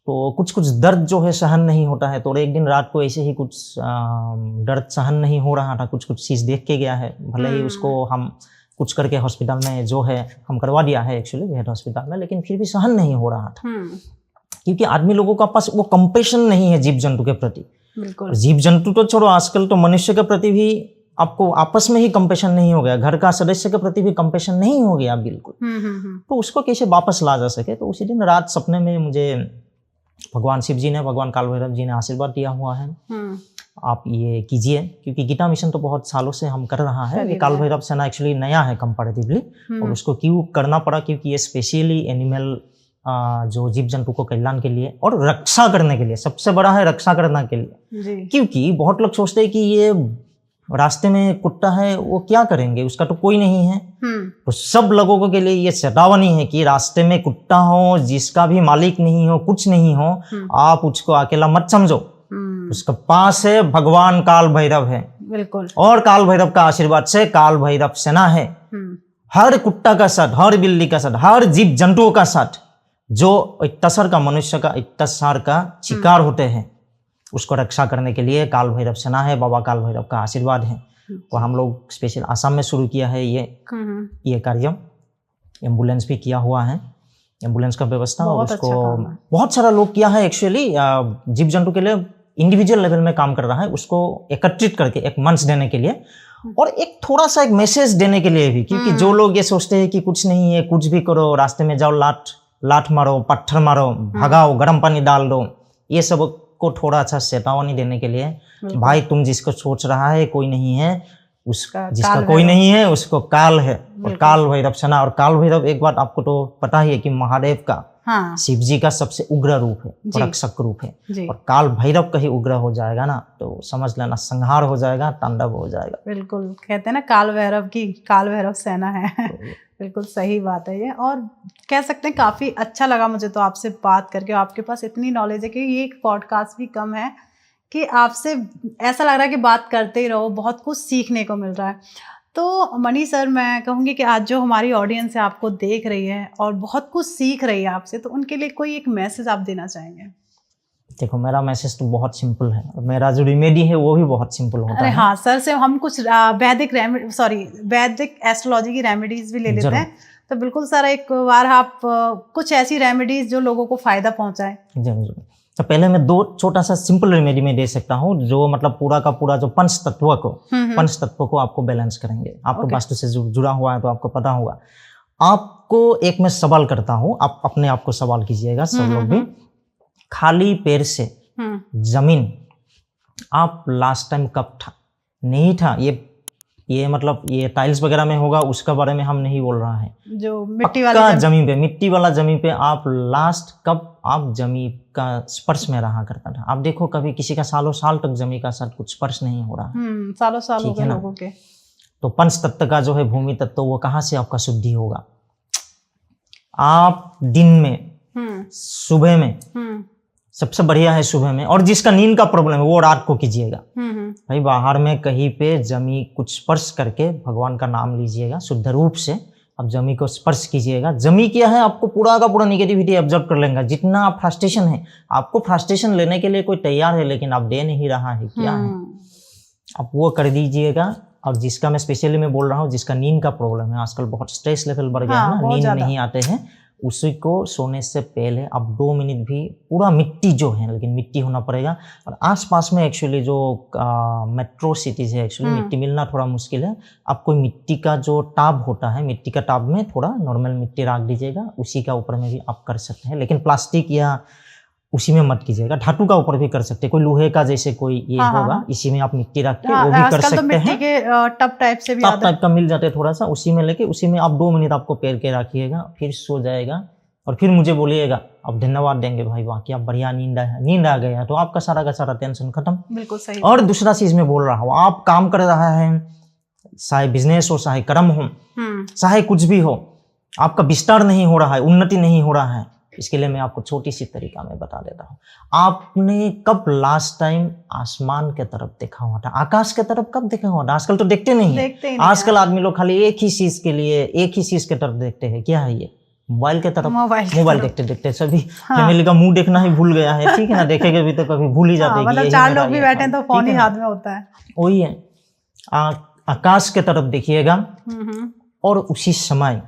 तो कुछ कुछ दर्द जो है सहन नहीं होता है, तो एक दिन रात को ऐसे ही कुछ दर्द सहन नहीं हो रहा था, कुछ कुछ चीज़ देख के गया है, भले ही उसको हम कुछ करके हॉस्पिटल में जो है हम करवा दिया है एक्चुअली वेट हॉस्पिटल में, लेकिन फिर भी सहन नहीं हो रहा था, क्योंकि आदमी लोगों का पास वो कंपेशन नहीं है जीव जंतु के प्रति। बिल्कुल। जीव जंतु तो छोड़ो, आजकल तो मनुष्य के प्रति भी आपको आपस में ही कंपेशन नहीं हो गया, घर का सदस्य के प्रति भी कंपेशन नहीं हो गया बिल्कुल। तो उसको कैसे वापस ला जा सके, तो उसी दिन रात सपने में मुझे भगवान शिव जी ने, भगवान काल भैरव जी ने आशीर्वाद दिया हुआ है, आप ये कीजिए, क्योंकि गीता मिशन तो बहुत सालों से हम कर रहा है। ये काल भैरव सेना एक्चुअली नया है कंपैरेटिवली, और उसको क्यों करना पड़ा, क्योंकि ये स्पेशली एनिमल जो जीव जंतु को कल्याण के लिए और रक्षा करने के लिए, सबसे बड़ा है रक्षा करने के लिए। क्योंकि बहुत लोग सोचते हैं कि ये रास्ते में कुत्ता है वो क्या करेंगे, उसका तो कोई नहीं है। तो सब लोगों के लिए ये चेतावनी है कि रास्ते में कुत्ता हो, जिसका भी मालिक नहीं हो, कुछ नहीं हो, आप उसको अकेला मत समझो, उसके पास है भगवान काल भैरव है। बिल्कुल। और काल भैरव का आशीर्वाद से काल भैरव सेना है। हर कुत्ता का साथ, हर बिल्ली का साथ, हर जीव जंतुओं का साथ जो अत्याचार का, मनुष्य का अत्याचार का शिकार होते हैं, उसको रक्षा करने के लिए काल भैरव सेना है, बाबा काल भैरव का आशीर्वाद है। तो हम लोग स्पेशल आसाम में शुरू किया है ये कार्य, एम्बुलेंस भी किया हुआ है, एम्बुलेंस का व्यवस्था, और उसको बहुत सारा लोग किया है एक्चुअली। जीव जंतु के लिए इंडिविजुअल लेवल में काम कर रहा है, उसको एकत्रित करके एक मंच देने के लिए, और एक थोड़ा सा एक मैसेज देने के लिए भी, क्योंकि जो लोग ये सोचते हैं कि कुछ नहीं है, कुछ भी करो, रास्ते में जाओ, लाठ मारो, पत्थर मारो, भगाओ, गर्म पानी डाल दो, ये सब को थोड़ा अच्छा चेतावनी देने के लिए, भाई तुम जिसको सोच रहा है कोई नहीं है, जिसका कोई नहीं है उसको काल है, और काल भैरव सेना। और काल भैरव एक बात आपको तो पता ही है कि महादेव का, शिव जी का सबसे उग्र रूप है, रक्षक रूप है, और काल भैरव कहीं उग्र हो जाएगा ना तो समझ लेना संहार हो जाएगा, तांडव हो जाएगा। बिल्कुल, कहते हैं ना काल भैरव की काल भैरव सेना है। बिल्कुल सही बात है ये, और कह सकते हैं काफ़ी अच्छा लगा मुझे तो आपसे बात करके। आपके पास इतनी नॉलेज है कि ये एक पॉडकास्ट भी कम है कि आपसे ऐसा लग रहा है कि बात करते ही रहो, बहुत कुछ सीखने को मिल रहा है। तो मनी सर, मैं कहूँगी कि आज जो हमारी ऑडियंस है आपको देख रही है और बहुत कुछ सीख रही है आपसे, तो उनके लिए कोई एक मैसेज आप देना चाहेंगे? देखो, मेरा मैसेज तो बहुत सिंपल है, मेरा जो रेमेडी है वो भी बहुत सिंपल होता है। हाँ, सर से हम कुछ वैदिक एस्ट्रोलॉजी की रेमेडीज भी ले लेते हैं, तो बिल्कुल सर एक बार आप कुछ ऐसी रेमेडीज जो लोगों को फायदा पहुंचाए। जरूर। तो पहले मैं 2 छोटा सा सिंपल रेमेडी में दे सकता हूँ, जो मतलब पूरा का पूरा जो पंच तत्व को आपको बैलेंस करेंगे। आपको वास्तु से जुड़ा हुआ है तो आपको पता होगा। आपको एक मैं सवाल करता हूँ, आप अपने आप को सवाल कीजिएगा, सब लोग भी। खाली पैर से जमीन आप लास्ट टाइम कब था? नहीं था, ये मतलब ये टाइल्स वगैरह में होगा, उसका बारे में हम नहीं बोल रहा है। जो मिट्टी वाला जमीन पे, मिट्टी वाला जमीन पे आप लास्ट कब आप जमीन का स्पर्श में रहा करता था? आप देखो, कभी किसी का सालों साल तक जमीन का साथ कुछ स्पर्श नहीं हो रहा है, सालों साल हो गए लोगों के। तो पंच तत्व का जो है भूमि तत्व, वो कहाँ से आपका शुद्धि होगा? आप दिन में, सुबह में, सबसे बढ़िया है सुबह में। और जिसका नींद का प्रॉब्लम है वो रात को कीजिएगा। भाई बाहर में कहीं पे जमी कुछ स्पर्श करके भगवान का नाम लीजिएगा, शुद्ध रूप से आप जमी को स्पर्श कीजिएगा। जमी क्या है, आपको पूरा का पूरा निगेटिविटी ऑब्जर्व कर लेगा। जितना आप फ्रस्ट्रेशन है, आपको फ्रस्ट्रेशन लेने के लिए कोई तैयार है लेकिन आप दे नहीं रहा है, क्या है, आप वो कर दीजिएगा। और जिसका मैं स्पेशली मैं बोल रहा हूँ, जिसका नींद का प्रॉब्लम है, आजकल बहुत स्ट्रेस लेवल बढ़ गया है ना, नींद नहीं आते हैं, उसी को सोने से पहले आप 2 मिनट भी पूरा मिट्टी जो है, लेकिन मिट्टी होना पड़ेगा। और आसपास में एक्चुअली जो मेट्रो सिटीज है, एक्चुअली मिट्टी मिलना थोड़ा मुश्किल है। आप कोई मिट्टी का जो टाब होता है, मिट्टी का टाब में थोड़ा नॉर्मल मिट्टी रख दीजिएगा, उसी का ऊपर में भी आप कर सकते हैं, लेकिन प्लास्टिक या उसी में मत कीजिएगा। धातु का ऊपर भी कर सकते हैं, कोई लोहे का जैसे कोई ये होगा, इसी में आप मिट्टी रख के वो भी कर सकते हैं। के टब टाइप से भी टब टाइप का मिल जाते हैं, थोड़ा सा उसी में लेके उसी में आप 2 मिनट आपको पैर के रखिएगा, फिर सो जाएगा। और फिर मुझे बोलिएगा, आप धन्यवाद देंगे, भाई वाह क्या बढ़िया नींद आ गया, तो आपका सारा का सारा टेंशन खत्म। बिल्कुल सही। और दूसरा चीज मैं बोल रहा हूँ, आप काम कर रहा है, चाहे बिजनेस हो, चाहे कर्म हो, चाहे कुछ भी हो, आपका विस्तार नहीं हो रहा है, उन्नति नहीं हो रहा है, इसके लिए मैं आपको छोटी सी तरीका में बता देता हूँ। आपने कब लास्ट टाइम आसमान के तरफ देखा हुआ था, आकाश के तरफ कब देखा हुआ था? आजकल तो देखते नहीं है। आजकल आदमी लोग खाली एक ही चीज के लिए, एक ही चीज के तरफ देखते हैं। क्या है ये? मोबाइल के तरफ। मोबाइल देखते देखते सभी फैमिली का मुंह देखना ही भूल गया है, ठीक है ना। देखेंगे भी तो कभी भूल ही जाते हैं। मतलब 4 लोग भी बैठे तो फोन ही हाथ में होता है। वही है, आकाश के तरफ देखिएगा और उसी समय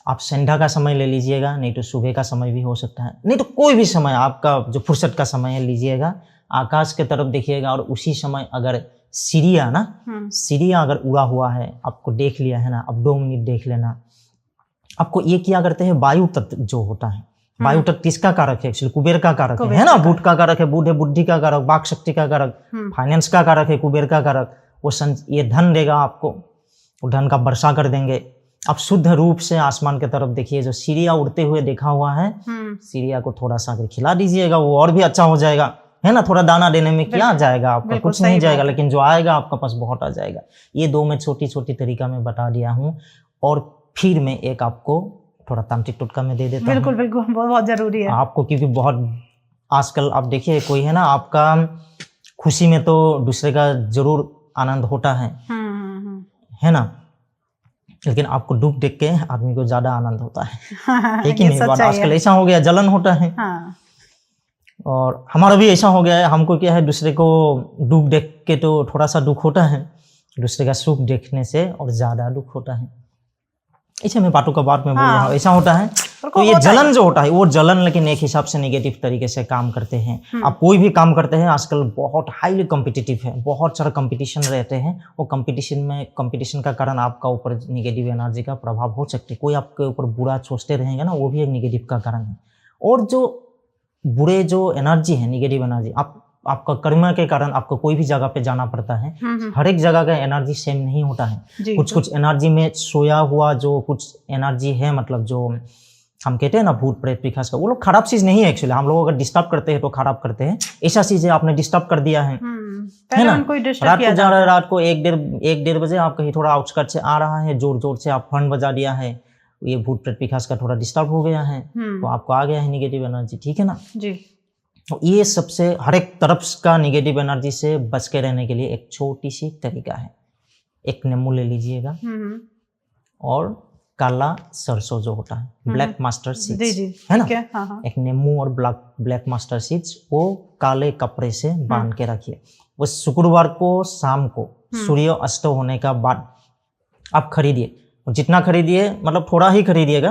आप संध्या का समय ले लीजिएगा, नहीं तो सुबह का समय भी हो सकता है, नहीं तो कोई भी समय आपका जो फुर्सत का समय है लीजिएगा। आकाश के तरफ देखिएगा और उसी समय अगर चिड़िया अगर उड़ा हुआ है, आपको देख लिया है ना, अब 2 मिनट देख लेना। आपको ये क्या करते हैं, वायु तत्व जो होता है, वायु तत्व किसका कारक है? एक्चुअली कुबेर का कारक है ना। बुध का कारक है, बुध है बुद्धि का कारक, वाक शक्ति का कारक, फाइनेंस का कारक है कुबेर का कारक। वो ये धन देगा आपको, वो धन का वर्षा कर देंगे। आप शुद्ध रूप से आसमान की तरफ देखिए, जो चिड़िया उड़ते हुए देखा हुआ है, चिड़िया को थोड़ा सा अगर खिला दीजिएगा वो और भी अच्छा हो जाएगा, है ना। थोड़ा दाना देने में क्या जाएगा आपका, कुछ नहीं जाएगा, लेकिन जो आएगा आपका पास बहुत आ जाएगा। ये 2 मैं छोटी छोटी तरीका में बता दिया हूँ। और फिर मैं एक आपको थोड़ा तांत्रिक टोटका में दे देता हूँ। बिल्कुल बिल्कुल, बहुत जरूरी है आपको, क्योंकि बहुत आजकल आप देखिए, कोई है ना आपका खुशी में तो दूसरे का जरूर आनंद होता है ना, लेकिन आपको दुख देख के आदमी को ज्यादा आनंद होता है। लेकिन नहीं, बात आजकल ऐसा हो गया, जलन होता है। और हमारा भी ऐसा हो गया है। हमको क्या है, दूसरे को दुख देख के तो थोड़ा सा दुख होता है, दूसरे का सुख देखने से और ज्यादा दुख होता है। ऐसे मैं बातों का बात में बोल रहा हूँ, ऐसा होता है। तो ये जलन जो होता है, वो जलन लेकिन एक हिसाब से नेगेटिव तरीके से काम करते हैं। आप कोई भी काम करते हैं, आजकल बहुत हाईली कॉम्पिटिटिव है, बहुत सारा कंपटीशन रहते हैं। वो कंपटीशन का कारण आपका ऊपर नेगेटिव एनर्जी का प्रभाव हो सकते हैं। कोई आपके ऊपर बुरा सोचते रहेंगे ना, वो भी एक नेगेटिव का कारण है। और जो बुरे जो एनर्जी है, नेगेटिव एनर्जी, आपका कर्म के कारण आपको कोई भी जगह पे जाना पड़ता है। हर एक जगह का एनर्जी सेम नहीं होता है। कुछ एनर्जी में सोया हुआ जो कुछ एनर्जी है, मतलब जो हम कहते हैं ना भूत प्रेत पिशाच का, वो लोग खराब चीज नहीं है। एक्चुअली हम लोग अगर डिस्टर्ब करते हैं तो खराब करते हैं। ऐसा चीज है, आपने डिस्टर्ब कर दिया है ना। रात को जा रहा है, रात को 1-1:30 बजे आप कहीं थोड़ा आउटस्कर्ट से आ रहा है, जोर जोर से आप हॉर्न बजा दिया है, ये भूत प्रेत पिशाच का थोड़ा डिस्टर्ब हो गया है, तो आपको आ गया है नेगेटिव एनर्जी, ठीक है ना जी। तो ये सबसे हर एक तरफ का नेगेटिव एनर्जी से बच के रहने के लिए एक छोटी सी तरीका है। एक नींबू ले लीजिएगा और काला सरसों जो होता है, ब्लैक मास्टर सीड्स, है ना, एक नींबू और ब्लैक मास्टर सीड्स वो काले कपड़े से बांध के रखिए। वो शुक्रवार को शाम को सूर्य अस्त होने का बाद आप खरीदिए। जितना खरीदिए, मतलब थोड़ा ही खरीदिएगा,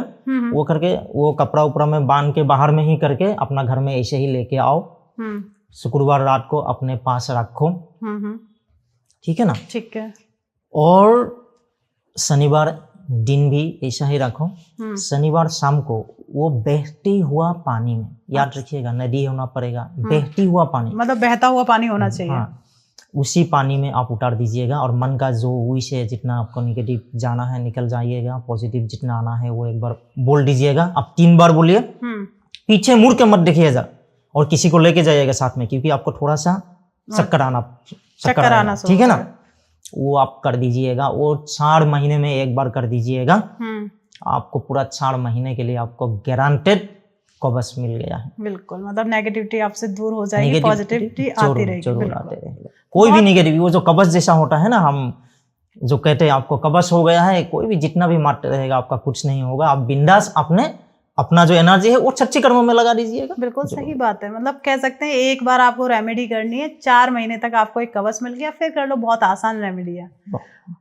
वो करके वो कपड़ा उपड़ा में बांध के बाहर में ही करके अपना घर में ऐसे ही लेके आओ। शुक्रवार रात को अपने पास रखो, ठीक है ना। ठीक है। और शनिवार दिन भी ऐसा ही रखो। शनिवार शाम को वो बहती हुआ पानी में, याद रखिएगा नदी होना पड़ेगा, बहती हुआ पानी, मतलब बहता हुआ पानी होना चाहिए। हाँ, उसी पानी में आप उतार दीजिएगा और मन का जो विश है, जितना आपको नेगेटिव जाना है निकल जाइएगा, पॉजिटिव जितना आना है वो एक बार बोल दीजिएगा। आप 3 बार बोलिए, पीछे मुड़ के मत देखिएगा और किसी को लेके जाइएगा साथ में, क्योंकि आपको थोड़ा सा चक्कर आना, ठीक है ना। वो आप कर दीजिएगा। वो 4 महीने में एक बार कर दीजिएगा। आपको पूरा 4 महीने के लिए आपको गारंटेड कवच मिल गया है। बिल्कुल, मतलब नेगेटिविटी आपसे दूर हो जाएगी, पॉजिटिविटी आती रहेगी। कोई भी नेगेटिव, वो जो कवच जैसा होता है ना, हम जो कहते हैं आपको कवच हो गया है, कोई भी जितना भी मार रहेगा आपका कुछ नहीं होगा। आप बिंदास अपना जो एनर्जी है वो अच्छे कर्मों में लगा दीजिएगा। बिल्कुल सही बात है। मतलब कह सकते हैं एक बार आपको रेमेडी करनी है, 4 महीने तक आपको एक कवच मिल गया, फिर कर लो, बहुत आसान रेमेडी है।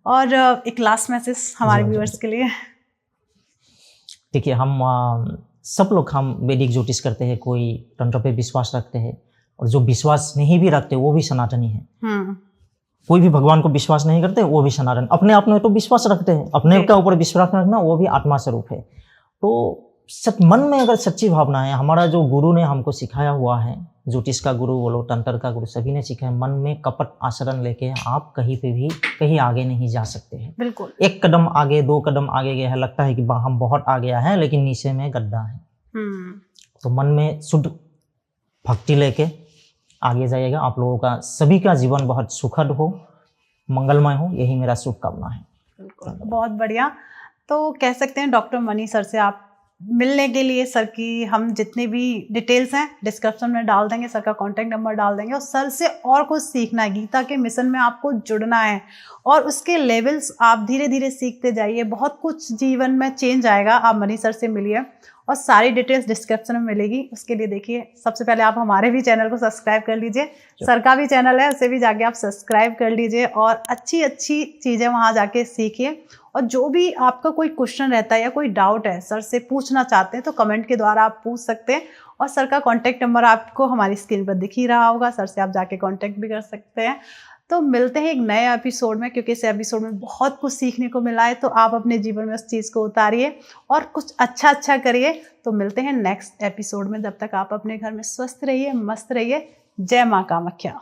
और एक लास्ट मैसेज हमारे व्यूअर्स के लिए। देखिए, हम सब लोग हम वैदिक ज्योतिष करते हैं, कोई तंत्र पे विश्वास रखते हैं, और जो विश्वास नहीं भी रखते वो भी सनातनी है। कोई भी भगवान को विश्वास नहीं करते वो भी सनातन। अपने आप में तो विश्वास रखते हैं, अपने के ऊपर विश्वास रखना वो भी आत्मा स्वरूप है। तो मन में अगर सच्ची भावना है, हमारा जो गुरु ने हमको सिखाया हुआ है, ज्योतिष का गुरु बोलो, तंत्र का गुरु, सभी ने सिखाया, मन में कपट आचरण लेके आप कहीं पे भी कहीं आगे नहीं जा सकते हैं। बिल्कुल, 1 कदम आगे, 2 कदम आगे गया है, लगता है कि हम बहुत आ गया है, लेकिन नीचे में गड्ढा है। तो मन में शुद्ध भक्ति लेके आगे जाइएगा। आप लोगों का सभी का जीवन बहुत सुखद हो, मंगलमय हो, यही मेरा शुभकामना है। बहुत बढ़िया। तो कह सकते हैं डॉक्टर मनी सर से आप मिलने के लिए सर की हम जितनी भी डिटेल्स हैं डिस्क्रिप्शन में डाल देंगे, सर का कॉन्टैक्ट नंबर डाल देंगे। और सर से और कुछ सीखना है, गीता के मिशन में आपको जुड़ना है और उसके लेवल्स आप धीरे धीरे सीखते जाइए, बहुत कुछ जीवन में चेंज आएगा। आप मनी सर से मिलिए और सारी डिटेल्स डिस्क्रिप्शन में मिलेगी। उसके लिए देखिए, सबसे पहले आप हमारे भी चैनल को सब्सक्राइब कर लीजिए, सर का भी चैनल है उसे भी जाके आप सब्सक्राइब कर लीजिए और अच्छी अच्छी चीज़ें वहाँ जाके सीखिए। और जो भी आपका कोई क्वेश्चन रहता है या कोई डाउट है सर से पूछना चाहते हैं तो कमेंट के द्वारा आप पूछ सकते हैं। और सर का कॉन्टैक्ट नंबर आपको हमारी स्क्रीन पर दिख ही रहा होगा, सर से आप जाके कॉन्टैक्ट भी कर सकते हैं। तो मिलते हैं एक नए एपिसोड में, क्योंकि इस एपिसोड में बहुत कुछ सीखने को मिला है। तो आप अपने जीवन में उस चीज़ को उतारिए और कुछ अच्छा अच्छा करिए। तो मिलते हैं नेक्स्ट एपिसोड में, जब तक आप अपने घर में स्वस्थ रहिए, मस्त रहिए। जय माँ कामाख्या।